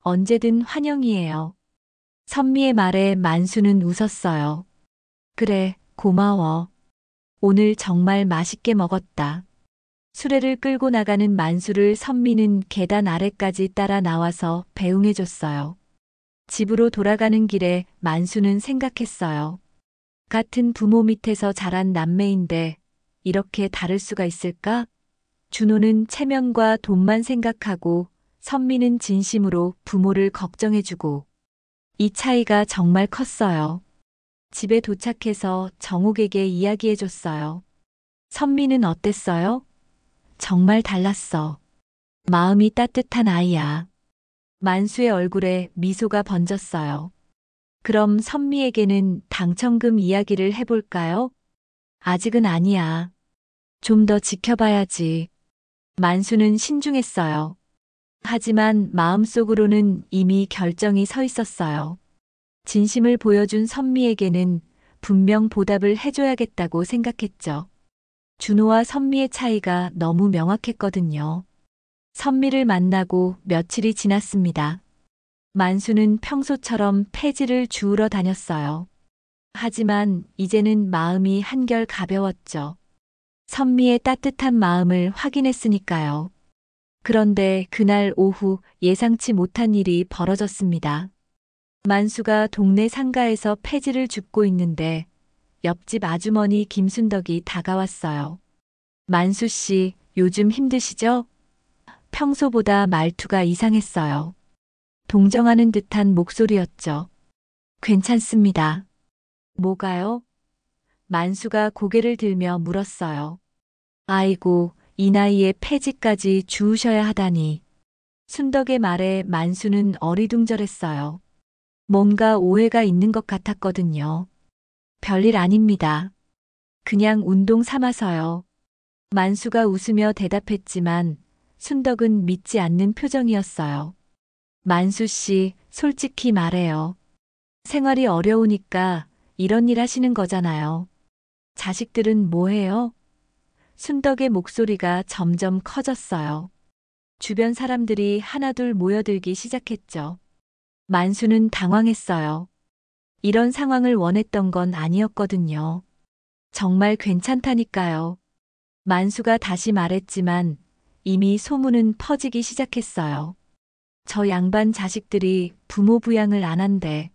언제든 환영이에요. 선미의 말에 만수는 웃었어요. 그래, 고마워. 오늘 정말 맛있게 먹었다. 수레를 끌고 나가는 만수를 선미는 계단 아래까지 따라 나와서 배웅해줬어요. 집으로 돌아가는 길에 만수는 생각했어요. 같은 부모 밑에서 자란 남매인데 이렇게 다를 수가 있을까? 준호는 체면과 돈만 생각하고 선미는 진심으로 부모를 걱정해주고 이 차이가 정말 컸어요. 집에 도착해서 정옥에게 이야기해줬어요. 선미는 어땠어요? 정말 달랐어. 마음이 따뜻한 아이야. 만수의 얼굴에 미소가 번졌어요. 그럼 선미에게는 당첨금 이야기를 해볼까요? 아직은 아니야. 좀 더 지켜봐야지. 만수는 신중했어요. 하지만 마음속으로는 이미 결정이 서 있었어요. 진심을 보여준 선미에게는 분명 보답을 해줘야겠다고 생각했죠. 준호와 선미의 차이가 너무 명확했거든요. 선미를 만나고 며칠이 지났습니다. 만수는 평소처럼 폐지를 주우러 다녔어요. 하지만 이제는 마음이 한결 가벼웠죠. 선미의 따뜻한 마음을 확인했으니까요. 그런데 그날 오후 예상치 못한 일이 벌어졌습니다. 만수가 동네 상가에서 폐지를 줍고 있는데 옆집 아주머니 김순덕이 다가왔어요. 만수 씨, 요즘 힘드시죠? 평소보다 말투가 이상했어요. 동정하는 듯한 목소리였죠. 괜찮습니다. 뭐가요? 만수가 고개를 들며 물었어요. 아이고, 이 나이에 폐지까지 주우셔야 하다니. 순덕의 말에 만수는 어리둥절했어요. 뭔가 오해가 있는 것 같았거든요. 별일 아닙니다. 그냥 운동 삼아서요. 만수가 웃으며 대답했지만 순덕은 믿지 않는 표정이었어요. 만수 씨, 솔직히 말해요. 생활이 어려우니까 이런 일 하시는 거잖아요. 자식들은 뭐 해요? 순덕의 목소리가 점점 커졌어요. 주변 사람들이 하나둘 모여들기 시작했죠. 만수는 당황했어요. 이런 상황을 원했던 건 아니었거든요. 정말 괜찮다니까요. 만수가 다시 말했지만 이미 소문은 퍼지기 시작했어요. 저 양반 자식들이 부모 부양을 안 한대.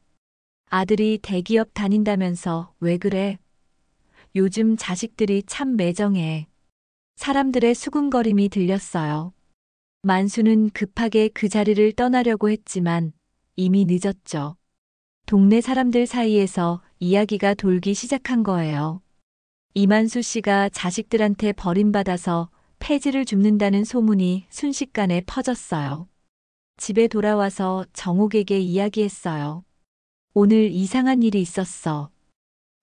아들이 대기업 다닌다면서 왜 그래? 요즘 자식들이 참 매정해. 사람들의 수군거림이 들렸어요. 만수는 급하게 그 자리를 떠나려고 했지만 이미 늦었죠. 동네 사람들 사이에서 이야기가 돌기 시작한 거예요. 이만수 씨가 자식들한테 버림받아서 폐지를 줍는다는 소문이 순식간에 퍼졌어요. 집에 돌아와서 정옥에게 이야기했어요. 오늘 이상한 일이 있었어.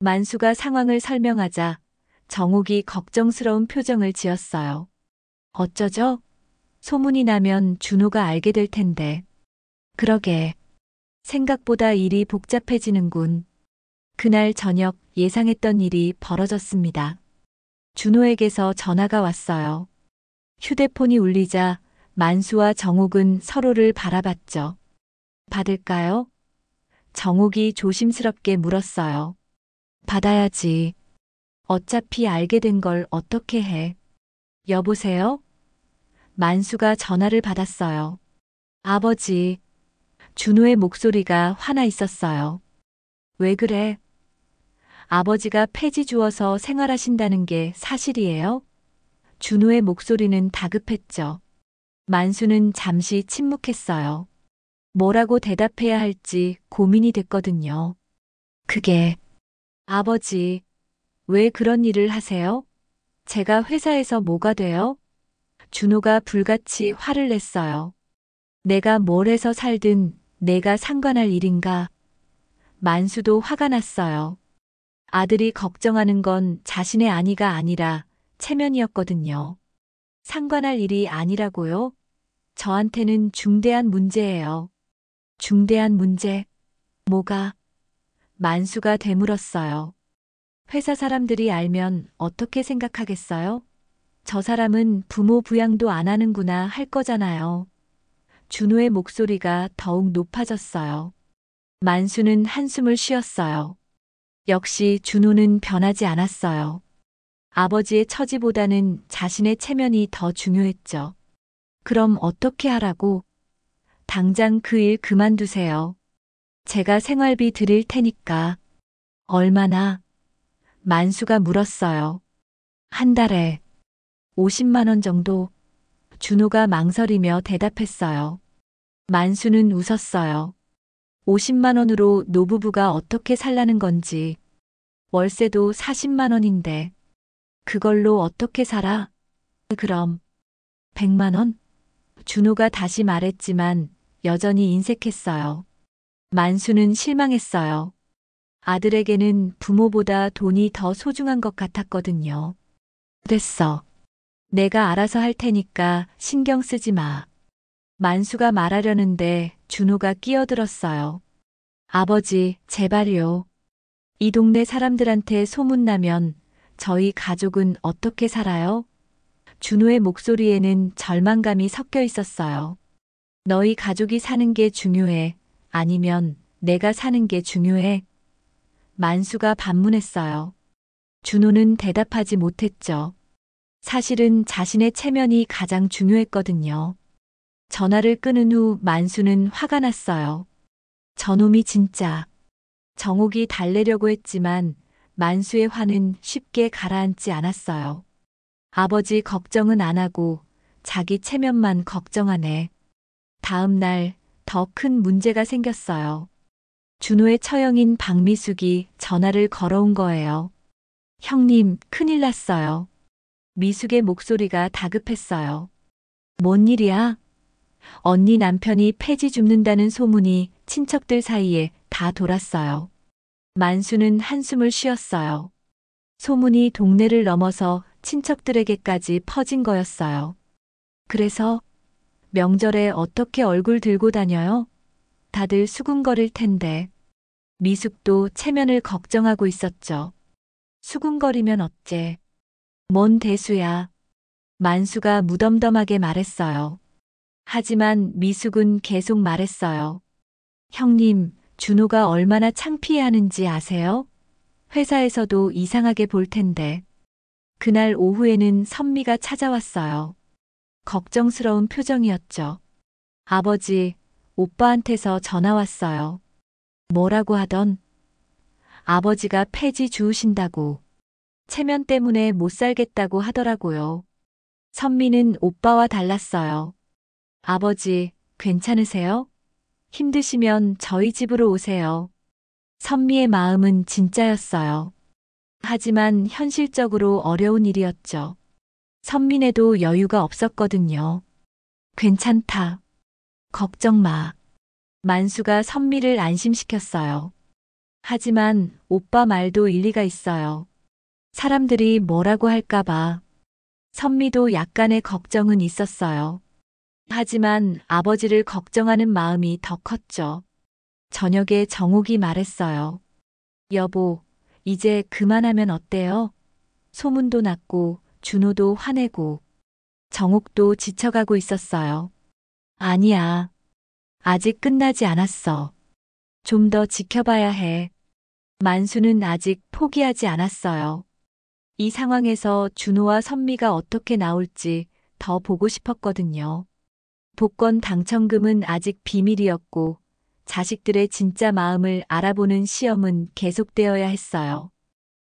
만수가 상황을 설명하자 정옥이 걱정스러운 표정을 지었어요. 어쩌죠? 소문이 나면 준호가 알게 될 텐데. 그러게. 생각보다 일이 복잡해지는군. 그날 저녁 예상했던 일이 벌어졌습니다. 준호에게서 전화가 왔어요. 휴대폰이 울리자 만수와 정옥은 서로를 바라봤죠. 받을까요? 정옥이 조심스럽게 물었어요. 받아야지. 어차피 알게 된 걸 어떻게 해. 여보세요? 만수가 전화를 받았어요. 아버지. 준호의 목소리가 화나 있었어요. 왜 그래? 아버지가 폐지 주어서 생활하신다는 게 사실이에요? 준호의 목소리는 다급했죠. 만수는 잠시 침묵했어요. 뭐라고 대답해야 할지 고민이 됐거든요. 그게, 아버지, 왜 그런 일을 하세요? 제가 회사에서 뭐가 돼요? 준호가 불같이 화를 냈어요. 내가 뭘 해서 살든 내가 상관할 일인가? 만수도 화가 났어요. 아들이 걱정하는 건 자신의 안위가 아니라 체면이었거든요. 상관할 일이 아니라고요? 저한테는 중대한 문제예요. 중대한 문제? 뭐가? 만수가 되물었어요. 회사 사람들이 알면 어떻게 생각하겠어요? 저 사람은 부모 부양도 안 하는구나 할 거잖아요. 준호의 목소리가 더욱 높아졌어요. 만수는 한숨을 쉬었어요. 역시 준호는 변하지 않았어요. 아버지의 처지보다는 자신의 체면이 더 중요했죠. 그럼 어떻게 하라고? 당장 그 일 그만두세요. 제가 생활비 드릴 테니까. 얼마나? 만수가 물었어요. 한 달에 50만 원 정도. 준호가 망설이며 대답했어요. 만수는 웃었어요. 50만 원으로 노부부가 어떻게 살라는 건지. 월세도 40만 원인데. 그걸로 어떻게 살아? 그럼 100만 원? 준호가 다시 말했지만 여전히 인색했어요. 만수는 실망했어요. 아들에게는 부모보다 돈이 더 소중한 것 같았거든요. 됐어. 내가 알아서 할 테니까 신경 쓰지 마. 만수가 말하려는데 준호가 끼어들었어요. 아버지, 제발요. 이 동네 사람들한테 소문나면 저희 가족은 어떻게 살아요? 준호의 목소리에는 절망감이 섞여 있었어요. 너희 가족이 사는 게 중요해? 아니면 내가 사는 게 중요해? 만수가 반문했어요. 준호는 대답하지 못했죠. 사실은 자신의 체면이 가장 중요했거든요. 전화를 끊은 후 만수는 화가 났어요. 저놈이 진짜. 정옥이 달래려고 했지만 만수의 화는 쉽게 가라앉지 않았어요. 아버지 걱정은 안 하고 자기 체면만 걱정하네. 다음 날 더 큰 문제가 생겼어요. 준호의 처형인 박미숙이 전화를 걸어온 거예요. 형님, 큰일 났어요. 미숙의 목소리가 다급했어요. 뭔 일이야? 언니 남편이 폐지 줍는다는 소문이 친척들 사이에 다 돌았어요. 만수는 한숨을 쉬었어요. 소문이 동네를 넘어서 친척들에게까지 퍼진 거였어요. 그래서 명절에 어떻게 얼굴 들고 다녀요? 다들 수군거릴 텐데. 미숙도 체면을 걱정하고 있었죠. 수군거리면 어째? 뭔 대수야. 만수가 무덤덤하게 말했어요. 하지만 미숙은 계속 말했어요. 형님, 준호가 얼마나 창피해하는지 아세요? 회사에서도 이상하게 볼 텐데. 그날 오후에는 선미가 찾아왔어요. 걱정스러운 표정이었죠. 아버지, 오빠한테서 전화 왔어요. 뭐라고 하던? 아버지가 폐지 주우신다고. 체면 때문에 못 살겠다고 하더라고요. 선미는 오빠와 달랐어요. 아버지, 괜찮으세요? 힘드시면 저희 집으로 오세요. 선미의 마음은 진짜였어요. 하지만 현실적으로 어려운 일이었죠. 선민에도 여유가 없었거든요. 괜찮다. 걱정 마. 만수가 선미를 안심시켰어요. 하지만 오빠 말도 일리가 있어요. 사람들이 뭐라고 할까봐. 선미도 약간의 걱정은 있었어요. 하지만 아버지를 걱정하는 마음이 더 컸죠. 저녁에 정옥이 말했어요. 여보, 이제 그만하면 어때요? 소문도 났고 준호도 화내고 정옥도 지쳐가고 있었어요. 아니야. 아직 끝나지 않았어. 좀 더 지켜봐야 해. 만수는 아직 포기하지 않았어요. 이 상황에서 준호와 선미가 어떻게 나올지 더 보고 싶었거든요. 복권 당첨금은 아직 비밀이었고 자식들의 진짜 마음을 알아보는 시험은 계속되어야 했어요.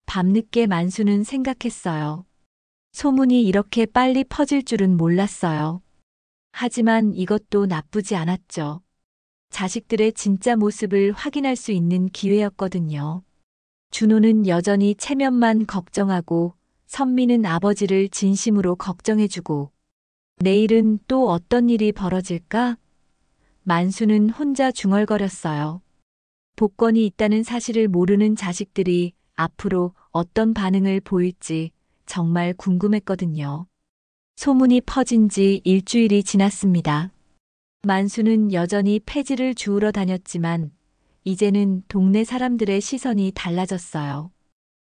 밤늦게 만수는 생각했어요. 소문이 이렇게 빨리 퍼질 줄은 몰랐어요. 하지만 이것도 나쁘지 않았죠. 자식들의 진짜 모습을 확인할 수 있는 기회였거든요. 준호는 여전히 체면만 걱정하고 선미는 아버지를 진심으로 걱정해주고 내일은 또 어떤 일이 벌어질까? 만수는 혼자 중얼거렸어요. 복권이 있다는 사실을 모르는 자식들이 앞으로 어떤 반응을 보일지 정말 궁금했거든요. 소문이 퍼진 지 일주일이 지났습니다. 만수는 여전히 폐지를 주우러 다녔지만 이제는 동네 사람들의 시선이 달라졌어요.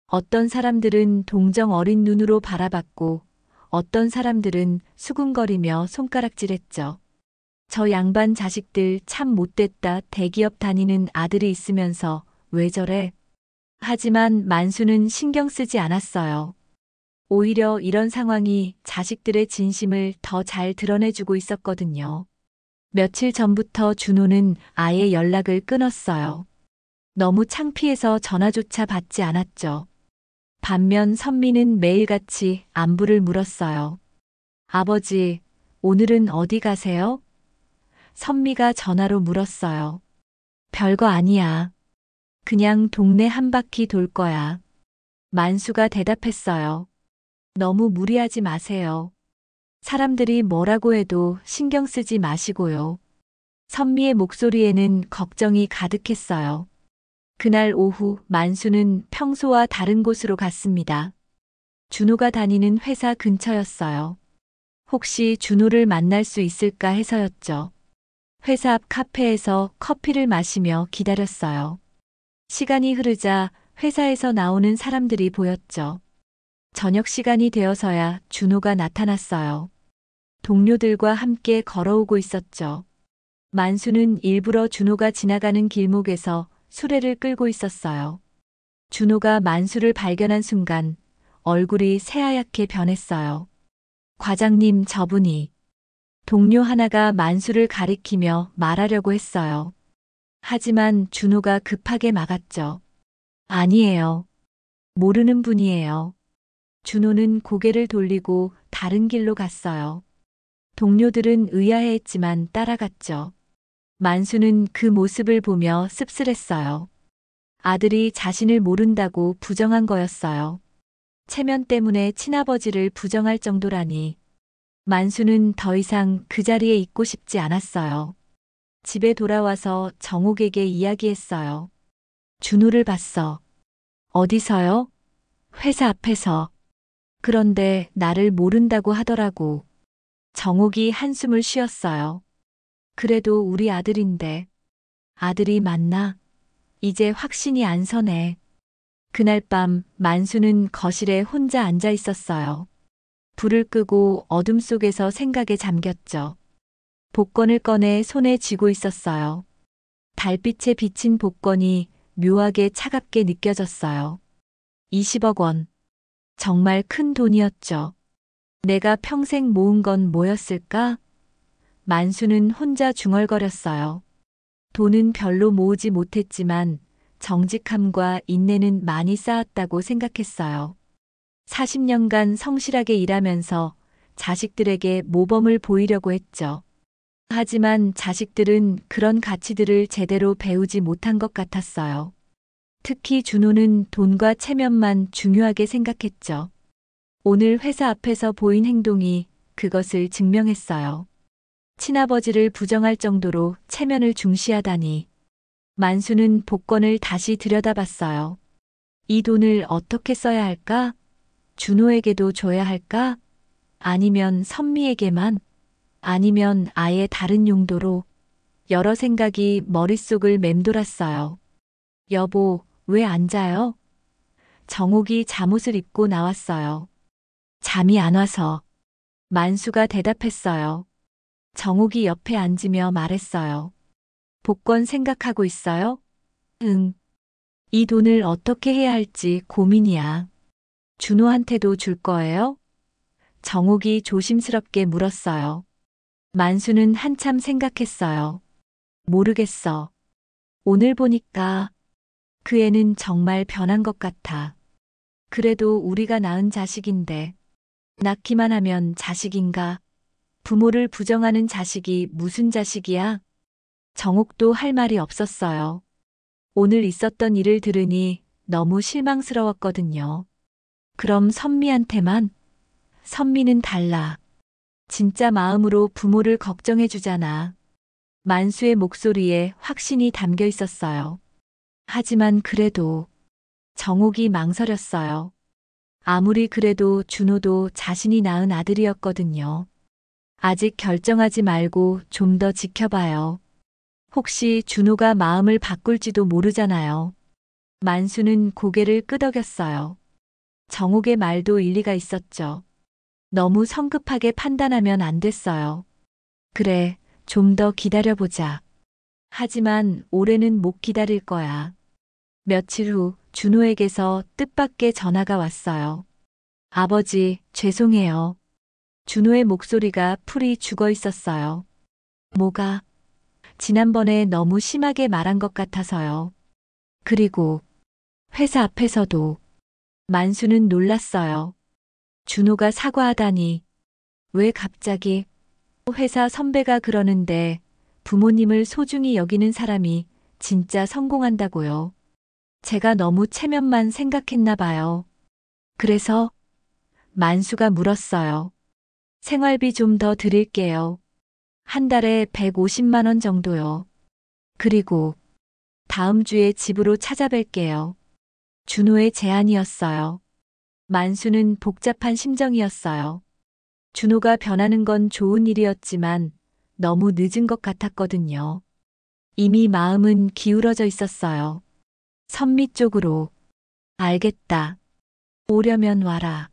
어떤 사람들은 동정 어린 눈으로 바라봤고 어떤 사람들은 수군거리며 손가락질했죠. 저 양반 자식들 참 못됐다. 대기업 다니는 아들이 있으면서 왜 저래? 하지만 만수는 신경 쓰지 않았어요. 오히려 이런 상황이 자식들의 진심을 더 잘 드러내주고 있었거든요. 며칠 전부터 준호는 아예 연락을 끊었어요. 너무 창피해서 전화조차 받지 않았죠. 반면 선미는 매일같이 안부를 물었어요. 아버지, 오늘은 어디 가세요? 선미가 전화로 물었어요. 별거 아니야. 그냥 동네 한 바퀴 돌 거야. 만수가 대답했어요. 너무 무리하지 마세요. 사람들이 뭐라고 해도 신경 쓰지 마시고요. 선미의 목소리에는 걱정이 가득했어요. 그날 오후 만수는 평소와 다른 곳으로 갔습니다. 준호가 다니는 회사 근처였어요. 혹시 준호를 만날 수 있을까 해서였죠. 회사 앞 카페에서 커피를 마시며 기다렸어요. 시간이 흐르자 회사에서 나오는 사람들이 보였죠. 저녁 시간이 되어서야 준호가 나타났어요. 동료들과 함께 걸어오고 있었죠. 만수는 일부러 준호가 지나가는 길목에서 수레를 끌고 있었어요. 준호가 만수를 발견한 순간 얼굴이 새하얗게 변했어요. 과장님, 저분이. 동료 하나가 만수를 가리키며 말하려고 했어요. 하지만 준호가 급하게 막았죠. 아니에요. 모르는 분이에요. 준호는 고개를 돌리고 다른 길로 갔어요. 동료들은 의아해했지만 따라갔죠. 만수는 그 모습을 보며 씁쓸했어요. 아들이 자신을 모른다고 부정한 거였어요. 체면 때문에 친아버지를 부정할 정도라니. 만수는 더 이상 그 자리에 있고 싶지 않았어요. 집에 돌아와서 정옥에게 이야기했어요. 준호를 봤어. 어디서요? 회사 앞에서. 그런데 나를 모른다고 하더라고. 정옥이 한숨을 쉬었어요. 그래도 우리 아들인데. 아들이 맞나? 이제 확신이 안 서네. 그날 밤 만수는 거실에 혼자 앉아 있었어요. 불을 끄고 어둠 속에서 생각에 잠겼죠. 복권을 꺼내 손에 쥐고 있었어요. 달빛에 비친 복권이 묘하게 차갑게 느껴졌어요. 20억 원. 정말 큰 돈이었죠. 내가 평생 모은 건 뭐였을까? 만수는 혼자 중얼거렸어요. 돈은 별로 모으지 못했지만 정직함과 인내는 많이 쌓았다고 생각했어요. 40년간 성실하게 일하면서 자식들에게 모범을 보이려고 했죠. 하지만 자식들은 그런 가치들을 제대로 배우지 못한 것 같았어요. 특히 준호는 돈과 체면만 중요하게 생각했죠. 오늘 회사 앞에서 보인 행동이 그것을 증명했어요. 친아버지를 부정할 정도로 체면을 중시하다니. 만수는 복권을 다시 들여다봤어요. 이 돈을 어떻게 써야 할까? 준호에게도 줘야 할까? 아니면 선미에게만? 아니면 아예 다른 용도로? 여러 생각이 머릿속을 맴돌았어요. 여보, 왜 안 자요? 정옥이 잠옷을 입고 나왔어요. 잠이 안 와서. 만수가 대답했어요. 정옥이 옆에 앉으며 말했어요. 복권 생각하고 있어요? 응. 이 돈을 어떻게 해야 할지 고민이야. 준호한테도 줄 거예요? 정옥이 조심스럽게 물었어요. 만수는 한참 생각했어요. 모르겠어. 오늘 보니까 그 애는 정말 변한 것 같아. 그래도 우리가 낳은 자식인데 낳기만 하면 자식인가? 부모를 부정하는 자식이 무슨 자식이야? 정옥도 할 말이 없었어요. 오늘 있었던 일을 들으니 너무 실망스러웠거든요. 그럼 선미한테만? 선미는 달라. 진짜 마음으로 부모를 걱정해 주잖아. 만수의 목소리에 확신이 담겨 있었어요. 하지만 그래도 정옥이 망설였어요. 아무리 그래도 준호도 자신이 낳은 아들이었거든요. 아직 결정하지 말고 좀 더 지켜봐요. 혹시 준호가 마음을 바꿀지도 모르잖아요. 만수는 고개를 끄덕였어요. 정옥의 말도 일리가 있었죠. 너무 성급하게 판단하면 안 됐어요. 그래, 좀 더 기다려보자. 하지만 올해는 못 기다릴 거야. 며칠 후 준호에게서 뜻밖의 전화가 왔어요. 아버지, 죄송해요. 준호의 목소리가 풀이 죽어 있었어요. 뭐가? 지난번에 너무 심하게 말한 것 같아서요. 그리고 회사 앞에서도 만수는 놀랐어요. 준호가 사과하다니. 왜 갑자기? 회사 선배가 그러는데 부모님을 소중히 여기는 사람이 진짜 성공한다고요. 제가 너무 체면만 생각했나 봐요. 그래서 만수가 물었어요. 생활비 좀 더 드릴게요. 한 달에 150만 원 정도요. 그리고 다음 주에 집으로 찾아뵐게요. 준호의 제안이었어요. 만수는 복잡한 심정이었어요. 준호가 변하는 건 좋은 일이었지만 너무 늦은 것 같았거든요. 이미 마음은 기울어져 있었어요. 선미 쪽으로. 알겠다. 오려면 와라.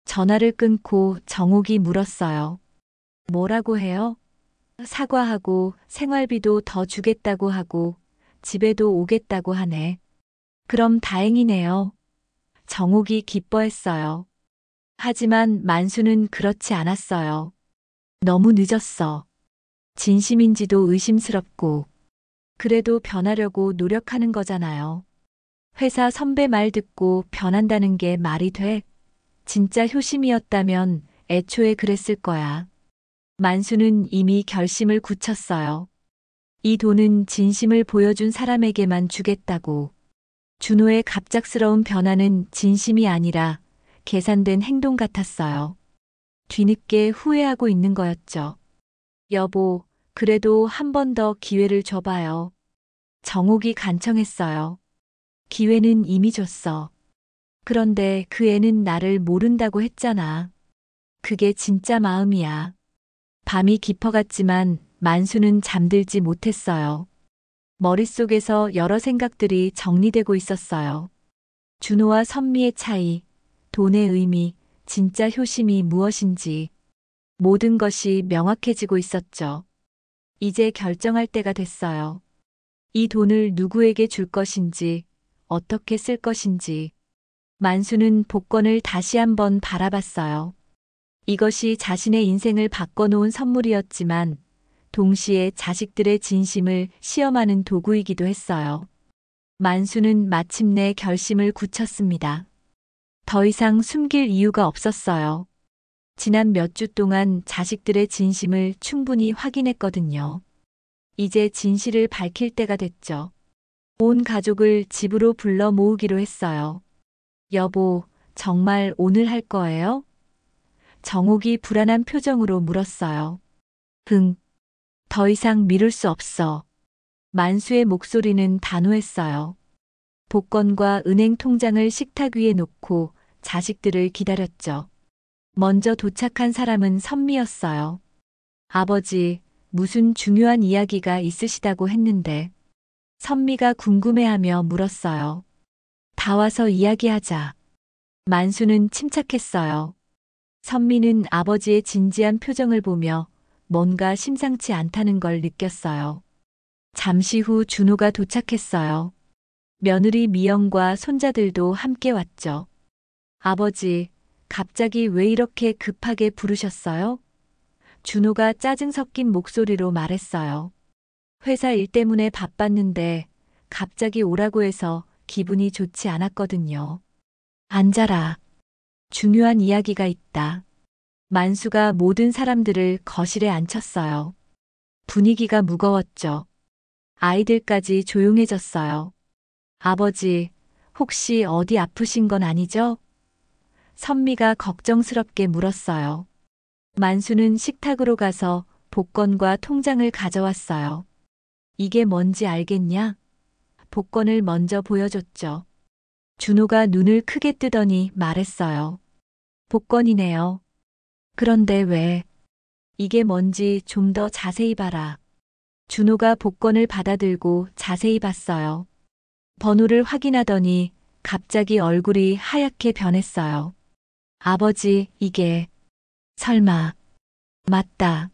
전화를 끊고 정옥이 물었어요. 뭐라고 해요? 사과하고 생활비도 더 주겠다고 하고 집에도 오겠다고 하네. 그럼 다행이네요. 정옥이 기뻐했어요. 하지만 만수는 그렇지 않았어요. 너무 늦었어. 진심인지도 의심스럽고. 그래도 변하려고 노력하는 거잖아요. 회사 선배 말 듣고 변한다는 게 말이 돼? 진짜 효심이었다면 애초에 그랬을 거야. 만수는 이미 결심을 굳혔어요. 이 돈은 진심을 보여준 사람에게만 주겠다고. 준호의 갑작스러운 변화는 진심이 아니라 계산된 행동 같았어요. 뒤늦게 후회하고 있는 거였죠. 여보, 그래도 한 번 더 기회를 줘봐요. 정옥이 간청했어요. 기회는 이미 줬어. 그런데 그 애는 나를 모른다고 했잖아. 그게 진짜 마음이야. 밤이 깊어갔지만 만수는 잠들지 못했어요. 머릿속에서 여러 생각들이 정리되고 있었어요. 준호와 선미의 차이, 돈의 의미, 진짜 효심이 무엇인지 모든 것이 명확해지고 있었죠. 이제 결정할 때가 됐어요. 이 돈을 누구에게 줄 것인지, 어떻게 쓸 것인지. 만수는 복권을 다시 한번 바라봤어요. 이것이 자신의 인생을 바꿔놓은 선물이었지만 동시에 자식들의 진심을 시험하는 도구이기도 했어요. 만수는 마침내 결심을 굳혔습니다. 더 이상 숨길 이유가 없었어요. 지난 몇 주 동안 자식들의 진심을 충분히 확인했거든요. 이제 진실을 밝힐 때가 됐죠. 온 가족을 집으로 불러 모으기로 했어요. 여보, 정말 오늘 할 거예요? 정옥이 불안한 표정으로 물었어요. 응. 더 이상 미룰 수 없어. 만수의 목소리는 단호했어요. 복권과 은행 통장을 식탁 위에 놓고 자식들을 기다렸죠. 먼저 도착한 사람은 선미였어요. 아버지, 무슨 중요한 이야기가 있으시다고 했는데. 선미가 궁금해하며 물었어요. 다 와서 이야기하자. 만수는 침착했어요. 선미는 아버지의 진지한 표정을 보며 뭔가 심상치 않다는 걸 느꼈어요. 잠시 후 준호가 도착했어요. 며느리 미영과 손자들도 함께 왔죠. 아버지, 갑자기 왜 이렇게 급하게 부르셨어요? 준호가 짜증 섞인 목소리로 말했어요. 회사 일 때문에 바빴는데 갑자기 오라고 해서 기분이 좋지 않았거든요. 앉아라. 중요한 이야기가 있다. 만수가 모든 사람들을 거실에 앉혔어요. 분위기가 무거웠죠. 아이들까지 조용해졌어요. 아버지, 혹시 어디 아프신 건 아니죠? 선미가 걱정스럽게 물었어요. 만수는 식탁으로 가서 복권과 통장을 가져왔어요. 이게 뭔지 알겠냐? 복권을 먼저 보여줬죠. 준호가 눈을 크게 뜨더니 말했어요. 복권이네요. 그런데 왜? 이게 뭔지 좀 더 자세히 봐라. 준호가 복권을 받아들고 자세히 봤어요. 번호를 확인하더니 갑자기 얼굴이 하얗게 변했어요. 아버지, 이게 설마 맞다.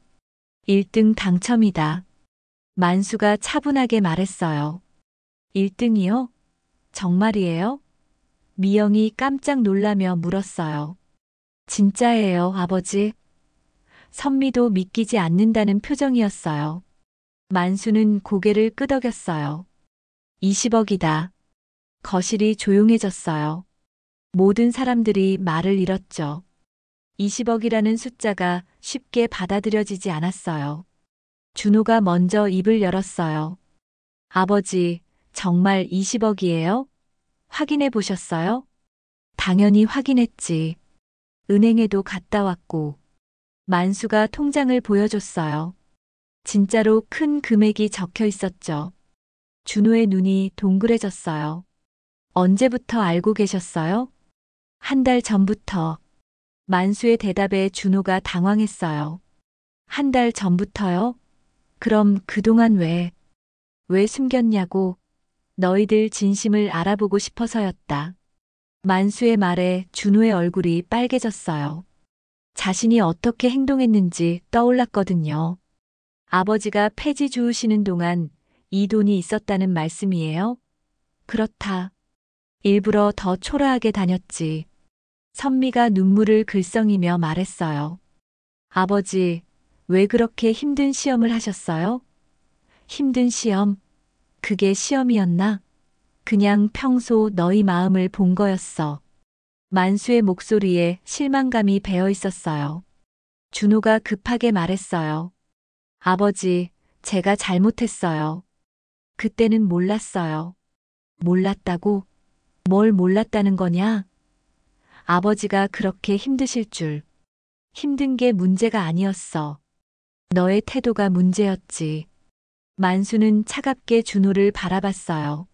1등 당첨이다. 만수가 차분하게 말했어요. 1등이요? 정말이에요? 미영이 깜짝 놀라며 물었어요. 진짜예요, 아버지. 선미도 믿기지 않는다는 표정이었어요. 만수는 고개를 끄덕였어요. 20억이다. 거실이 조용해졌어요. 모든 사람들이 말을 잃었죠. 20억이라는 숫자가 쉽게 받아들여지지 않았어요. 준호가 먼저 입을 열었어요. 아버지, 정말 20억이에요? 확인해 보셨어요? 당연히 확인했지. 은행에도 갔다 왔고. 만수가 통장을 보여줬어요. 진짜로 큰 금액이 적혀 있었죠. 준호의 눈이 동그래졌어요. 언제부터 알고 계셨어요? 한 달 전부터. 만수의 대답에 준호가 당황했어요. 한 달 전부터요? 그럼 그동안 왜 숨겼냐고. 너희들 진심을 알아보고 싶어서였다. 만수의 말에 준호의 얼굴이 빨개졌어요. 자신이 어떻게 행동했는지 떠올랐거든요. 아버지가 폐지 주우시는 동안 이 돈이 있었다는 말씀이에요? 그렇다. 일부러 더 초라하게 다녔지. 선미가 눈물을 글썽이며 말했어요. 아버지, 왜 그렇게 힘든 시험을 하셨어요? 힘든 시험? 그게 시험이었나? 그냥 평소 너희 마음을 본 거였어. 만수의 목소리에 실망감이 배어 있었어요. 준호가 급하게 말했어요. 아버지, 제가 잘못했어요. 그때는 몰랐어요. 몰랐다고? 뭘 몰랐다는 거냐? 아버지가 그렇게 힘드실 줄. 힘든 게 문제가 아니었어. 너의 태도가 문제였지. 만수는 차갑게 준호를 바라봤어요.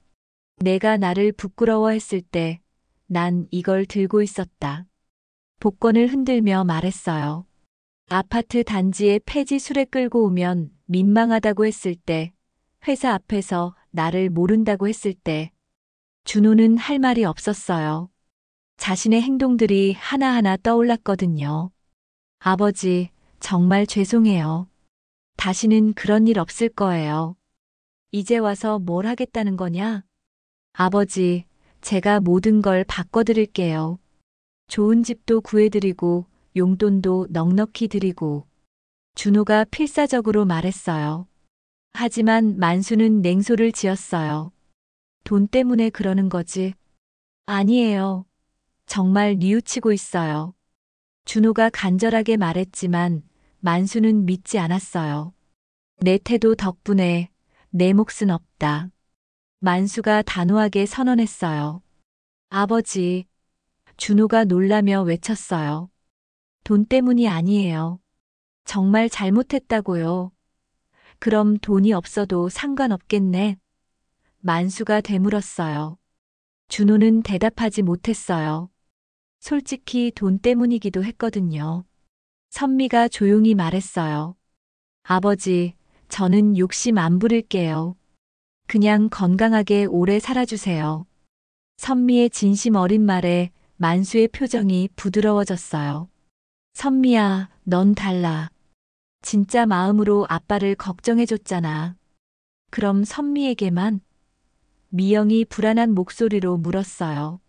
내가 나를 부끄러워했을 때 난 이걸 들고 있었다. 복권을 흔들며 말했어요. 아파트 단지에 폐지 수레 끌고 오면 민망하다고 했을 때, 회사 앞에서 나를 모른다고 했을 때, 준호는 할 말이 없었어요. 자신의 행동들이 하나하나 떠올랐거든요. 아버지, 정말 죄송해요. 다시는 그런 일 없을 거예요. 이제 와서 뭘 하겠다는 거냐? 아버지, 제가 모든 걸 바꿔드릴게요. 좋은 집도 구해드리고 용돈도 넉넉히 드리고. 준호가 필사적으로 말했어요. 하지만 만수는 냉소를 지었어요. 돈 때문에 그러는 거지. 아니에요. 정말 뉘우치고 있어요. 준호가 간절하게 말했지만 만수는 믿지 않았어요. 내 태도 덕분에 내 몫은 없다. 만수가 단호하게 선언했어요. 아버지, 준호가 놀라며 외쳤어요. 돈 때문이 아니에요. 정말 잘못했다고요. 그럼 돈이 없어도 상관없겠네. 만수가 되물었어요. 준호는 대답하지 못했어요. 솔직히 돈 때문이기도 했거든요. 선미가 조용히 말했어요. 아버지, 저는 욕심 안 부릴게요. 그냥 건강하게 오래 살아주세요. 선미의 진심 어린 말에 만수의 표정이 부드러워졌어요. 선미야, 넌 달라. 진짜 마음으로 아빠를 걱정해줬잖아. 그럼 선미에게만? 미영이 불안한 목소리로 물었어요.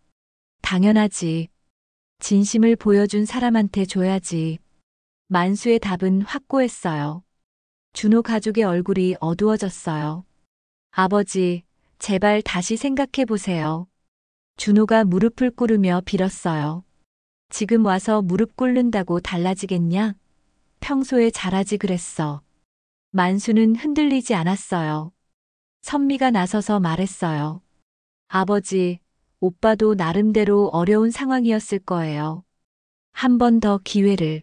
당연하지. 진심을 보여준 사람한테 줘야지. 만수의 답은 확고했어요. 준호 가족의 얼굴이 어두워졌어요. 아버지, 제발 다시 생각해 보세요. 준호가 무릎을 꿇으며 빌었어요. 지금 와서 무릎 꿇는다고 달라지겠냐? 평소에 잘하지 그랬어. 만수는 흔들리지 않았어요. 선미가 나서서 말했어요. 아버지, 오빠도 나름대로 어려운 상황이었을 거예요. 한 번 더 기회를.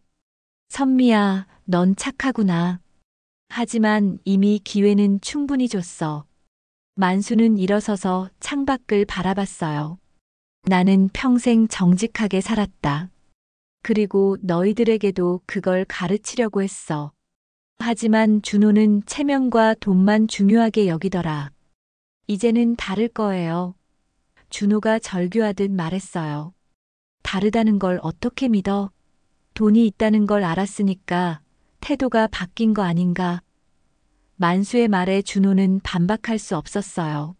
선미야, 넌 착하구나. 하지만 이미 기회는 충분히 줬어. 만수는 일어서서 창밖을 바라봤어요. 나는 평생 정직하게 살았다. 그리고 너희들에게도 그걸 가르치려고 했어. 하지만 준호는 체면과 돈만 중요하게 여기더라. 이제는 다를 거예요. 준호가 절규하듯 말했어요. 다르다는 걸 어떻게 믿어? 돈이 있다는 걸 알았으니까 태도가 바뀐 거 아닌가? 만수의 말에 준호는 반박할 수 없었어요.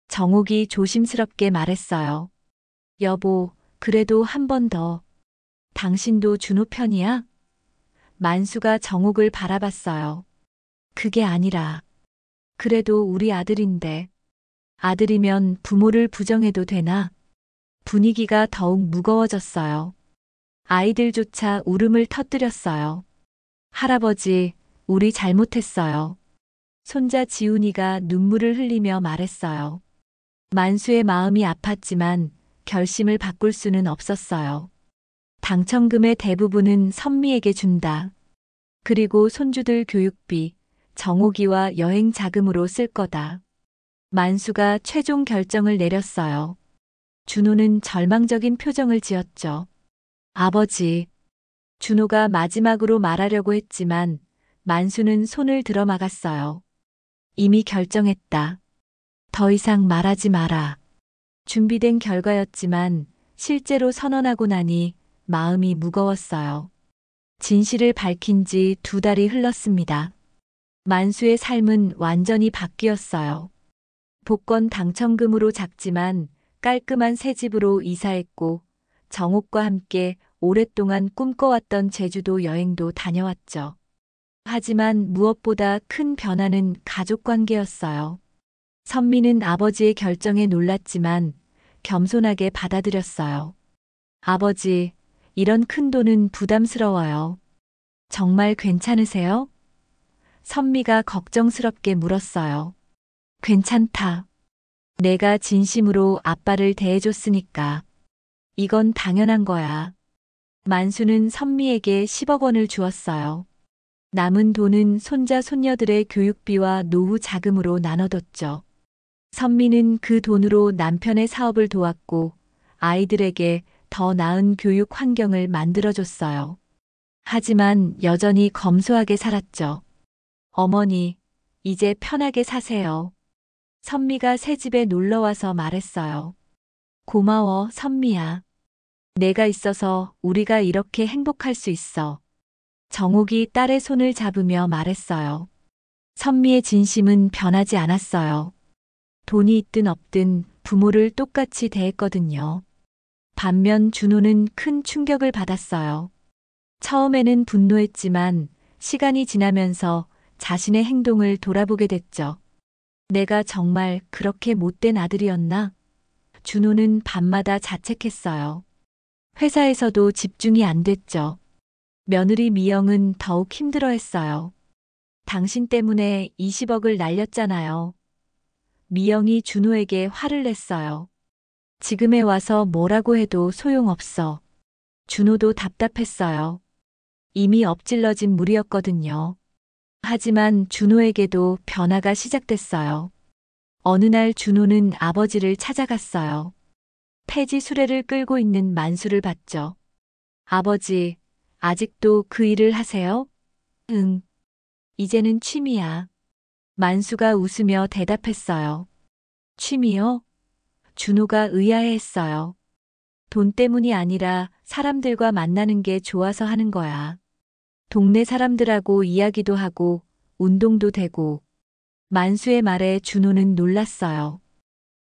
정옥이 조심스럽게 말했어요. 여보, 그래도 한 번 더. 당신도 준호 편이야? 만수가 정옥을 바라봤어요. 그게 아니라. 그래도 우리 아들인데. 아들이면 부모를 부정해도 되나? 분위기가 더욱 무거워졌어요. 아이들조차 울음을 터뜨렸어요. 할아버지, 우리 잘못했어요. 손자 지훈이가 눈물을 흘리며 말했어요. 만수의 마음이 아팠지만 결심을 바꿀 수는 없었어요. 당첨금의 대부분은 선미에게 준다. 그리고 손주들 교육비, 정옥이와 여행 자금으로 쓸 거다. 만수가 최종 결정을 내렸어요. 준호는 절망적인 표정을 지었죠. 아버지. 준호가 마지막으로 말하려고 했지만 만수는 손을 들어 막았어요. 이미 결정했다. 더 이상 말하지 마라. 준비된 결과였지만 실제로 선언하고 나니 마음이 무거웠어요. 진실을 밝힌 지 2달이 흘렀습니다. 만수의 삶은 완전히 바뀌었어요. 복권 당첨금으로 작지만 깔끔한 새 집으로 이사했고 정옥과 함께 오랫동안 꿈꿔왔던 제주도 여행도 다녀왔죠. 하지만 무엇보다 큰 변화는 가족 관계였어요. 선미는 아버지의 결정에 놀랐지만 겸손하게 받아들였어요. 아버지, 이런 큰 돈은 부담스러워요. 정말 괜찮으세요? 선미가 걱정스럽게 물었어요. 괜찮다. 내가 진심으로 아빠를 대해줬으니까. 이건 당연한 거야. 만수는 선미에게 10억 원을 주었어요. 남은 돈은 손자 손녀들의 교육비와 노후 자금으로 나눠뒀죠. 선미는 그 돈으로 남편의 사업을 도왔고 아이들에게 더 나은 교육 환경을 만들어줬어요. 하지만 여전히 검소하게 살았죠. 어머니, 이제 편하게 사세요. 선미가 새 집에 놀러와서 말했어요. 고마워, 선미야. 내가 있어서 우리가 이렇게 행복할 수 있어. 정옥이 딸의 손을 잡으며 말했어요. 선미의 진심은 변하지 않았어요. 돈이 있든 없든 부모를 똑같이 대했거든요. 반면 준호는 큰 충격을 받았어요. 처음에는 분노했지만 시간이 지나면서 자신의 행동을 돌아보게 됐죠. 내가 정말 그렇게 못된 아들이었나? 준호는 밤마다 자책했어요. 회사에서도 집중이 안 됐죠. 며느리 미영은 더욱 힘들어했어요. 당신 때문에 20억을 날렸잖아요. 미영이 준호에게 화를 냈어요. 지금에 와서 뭐라고 해도 소용없어. 준호도 답답했어요. 이미 엎질러진 물이었거든요. 하지만 준호에게도 변화가 시작됐어요. 어느 날 준호는 아버지를 찾아갔어요. 폐지 수레를 끌고 있는 만수를 봤죠. 아버지, 아직도 그 일을 하세요? 응. 이제는 취미야. 만수가 웃으며 대답했어요. 취미요? 준호가 의아해했어요. 돈 때문이 아니라 사람들과 만나는 게 좋아서 하는 거야. 동네 사람들하고 이야기도 하고 운동도 되고. 만수의 말에 준호는 놀랐어요.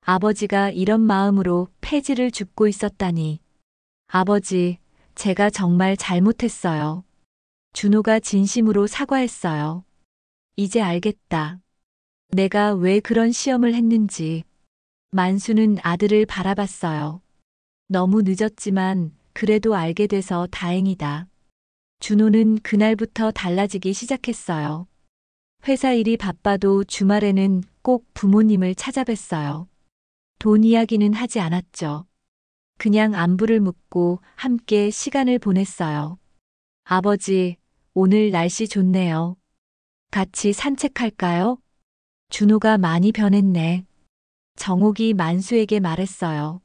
아버지가 이런 마음으로 폐지를 줍고 있었다니. 아버지, 제가 정말 잘못했어요. 준호가 진심으로 사과했어요. 이제 알겠다. 내가 왜 그런 시험을 했는지. 만수는 아들을 바라봤어요. 너무 늦었지만 그래도 알게 돼서 다행이다. 준호는 그날부터 달라지기 시작했어요. 회사 일이 바빠도 주말에는 꼭 부모님을 찾아뵀어요. 돈 이야기는 하지 않았죠. 그냥 안부를 묻고 함께 시간을 보냈어요. 아버지, 오늘 날씨 좋네요. 같이 산책할까요? 준호가 많이 변했네. 정옥이 만수에게 말했어요.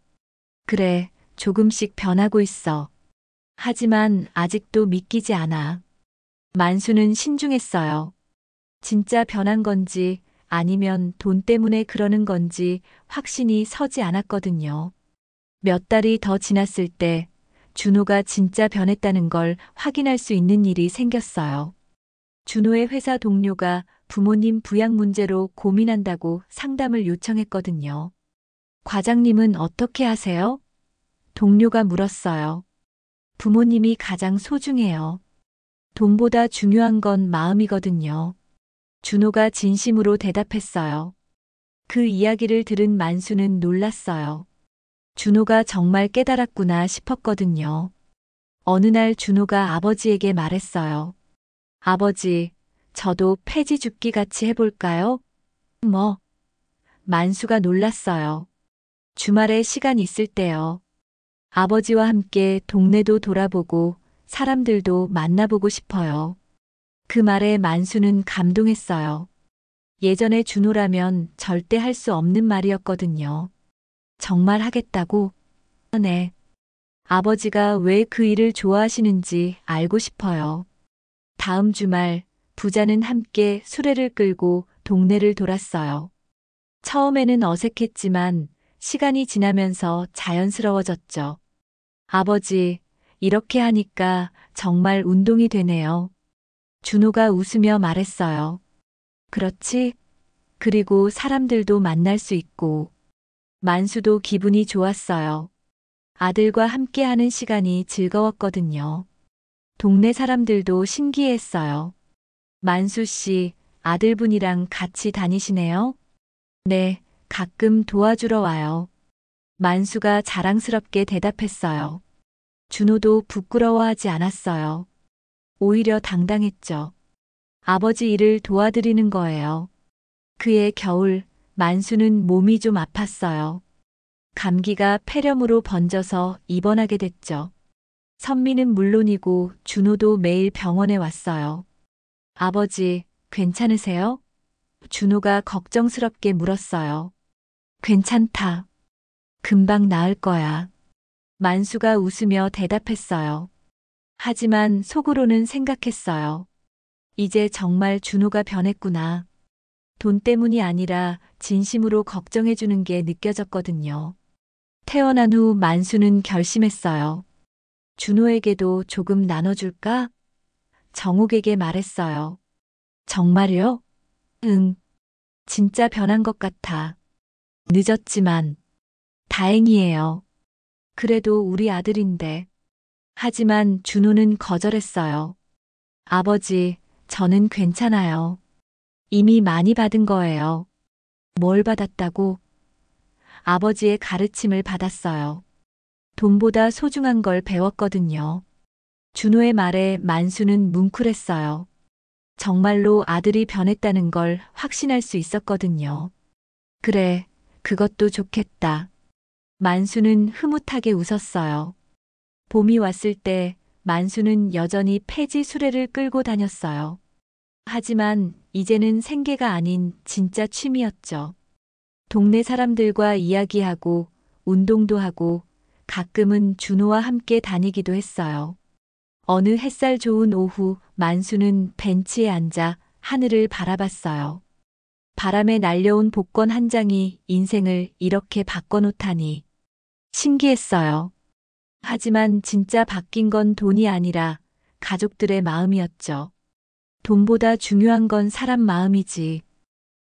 그래, 조금씩 변하고 있어. 하지만 아직도 믿기지 않아. 만수는 신중했어요. 진짜 변한 건지 아니면 돈 때문에 그러는 건지 확신이 서지 않았거든요. 몇 달이 더 지났을 때 준호가 진짜 변했다는 걸 확인할 수 있는 일이 생겼어요. 준호의 회사 동료가 부모님 부양 문제로 고민한다고 상담을 요청했거든요. 과장님은 어떻게 하세요? 동료가 물었어요. 부모님이 가장 소중해요. 돈보다 중요한 건 마음이거든요. 준호가 진심으로 대답했어요. 그 이야기를 들은 만수는 놀랐어요. 준호가 정말 깨달았구나 싶었거든요. 어느 날 준호가 아버지에게 말했어요. 아버지, 저도 폐지 줍기 같이 해볼까요? 뭐? 만수가 놀랐어요. 주말에 시간 있을 때요. 아버지와 함께 동네도 돌아보고 사람들도 만나보고 싶어요. 그 말에 만수는 감동했어요. 예전에 준호라면 절대 할 수 없는 말이었거든요. 정말 하겠다고? 네. 아버지가 왜 그 일을 좋아하시는지 알고 싶어요. 다음 주말 부자는 함께 수레를 끌고 동네를 돌았어요. 처음에는 어색했지만 시간이 지나면서 자연스러워졌죠. 아버지, 이렇게 하니까 정말 운동이 되네요. 준호가 웃으며 말했어요. 그렇지? 그리고 사람들도 만날 수 있고. 만수도 기분이 좋았어요. 아들과 함께하는 시간이 즐거웠거든요. 동네 사람들도 신기했어요. 만수 씨, 아들분이랑 같이 다니시네요? 네, 가끔 도와주러 와요. 만수가 자랑스럽게 대답했어요. 준호도 부끄러워하지 않았어요. 오히려 당당했죠. 아버지 일을 도와드리는 거예요. 그해 겨울, 만수는 몸이 좀 아팠어요. 감기가 폐렴으로 번져서 입원하게 됐죠. 선미는 물론이고 준호도 매일 병원에 왔어요. 아버지, 괜찮으세요? 준호가 걱정스럽게 물었어요. 괜찮다. 금방 나을 거야. 만수가 웃으며 대답했어요. 하지만 속으로는 생각했어요. 이제 정말 준호가 변했구나. 돈 때문이 아니라 진심으로 걱정해주는 게 느껴졌거든요. 태어난 후 만수는 결심했어요. 준호에게도 조금 나눠줄까? 정욱에게 말했어요. 정말요? 응. 진짜 변한 것 같아. 늦었지만 다행이에요. 그래도 우리 아들인데. 하지만 준호는 거절했어요. 아버지, 저는 괜찮아요. 이미 많이 받은 거예요. 뭘 받았다고? 아버지의 가르침을 받았어요. 돈보다 소중한 걸 배웠거든요. 준호의 말에 만수는 뭉클했어요. 정말로 아들이 변했다는 걸 확신할 수 있었거든요. 그래, 그것도 좋겠다. 만수는 흐뭇하게 웃었어요. 봄이 왔을 때 만수는 여전히 폐지 수레를 끌고 다녔어요. 하지만 이제는 생계가 아닌 진짜 취미였죠. 동네 사람들과 이야기하고 운동도 하고 가끔은 준호와 함께 다니기도 했어요. 어느 햇살 좋은 오후 만수는 벤치에 앉아 하늘을 바라봤어요. 바람에 날려온 복권 한 장이 인생을 이렇게 바꿔놓다니 신기했어요. 하지만 진짜 바뀐 건 돈이 아니라 가족들의 마음이었죠. 돈보다 중요한 건 사람 마음이지.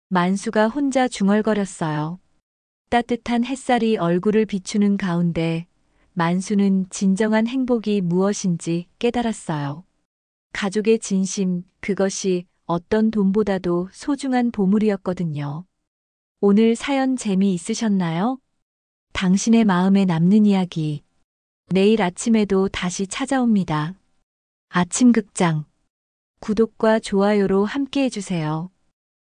만수가 혼자 중얼거렸어요. 따뜻한 햇살이 얼굴을 비추는 가운데 만수는 진정한 행복이 무엇인지 깨달았어요. 가족의 진심, 그것이 어떤 돈보다도 소중한 보물이었거든요. 오늘 사연 재미있으셨나요? 당신의 마음에 남는 이야기. 내일 아침에도 다시 찾아옵니다. 아침극장. 구독과 좋아요로 함께 해주세요.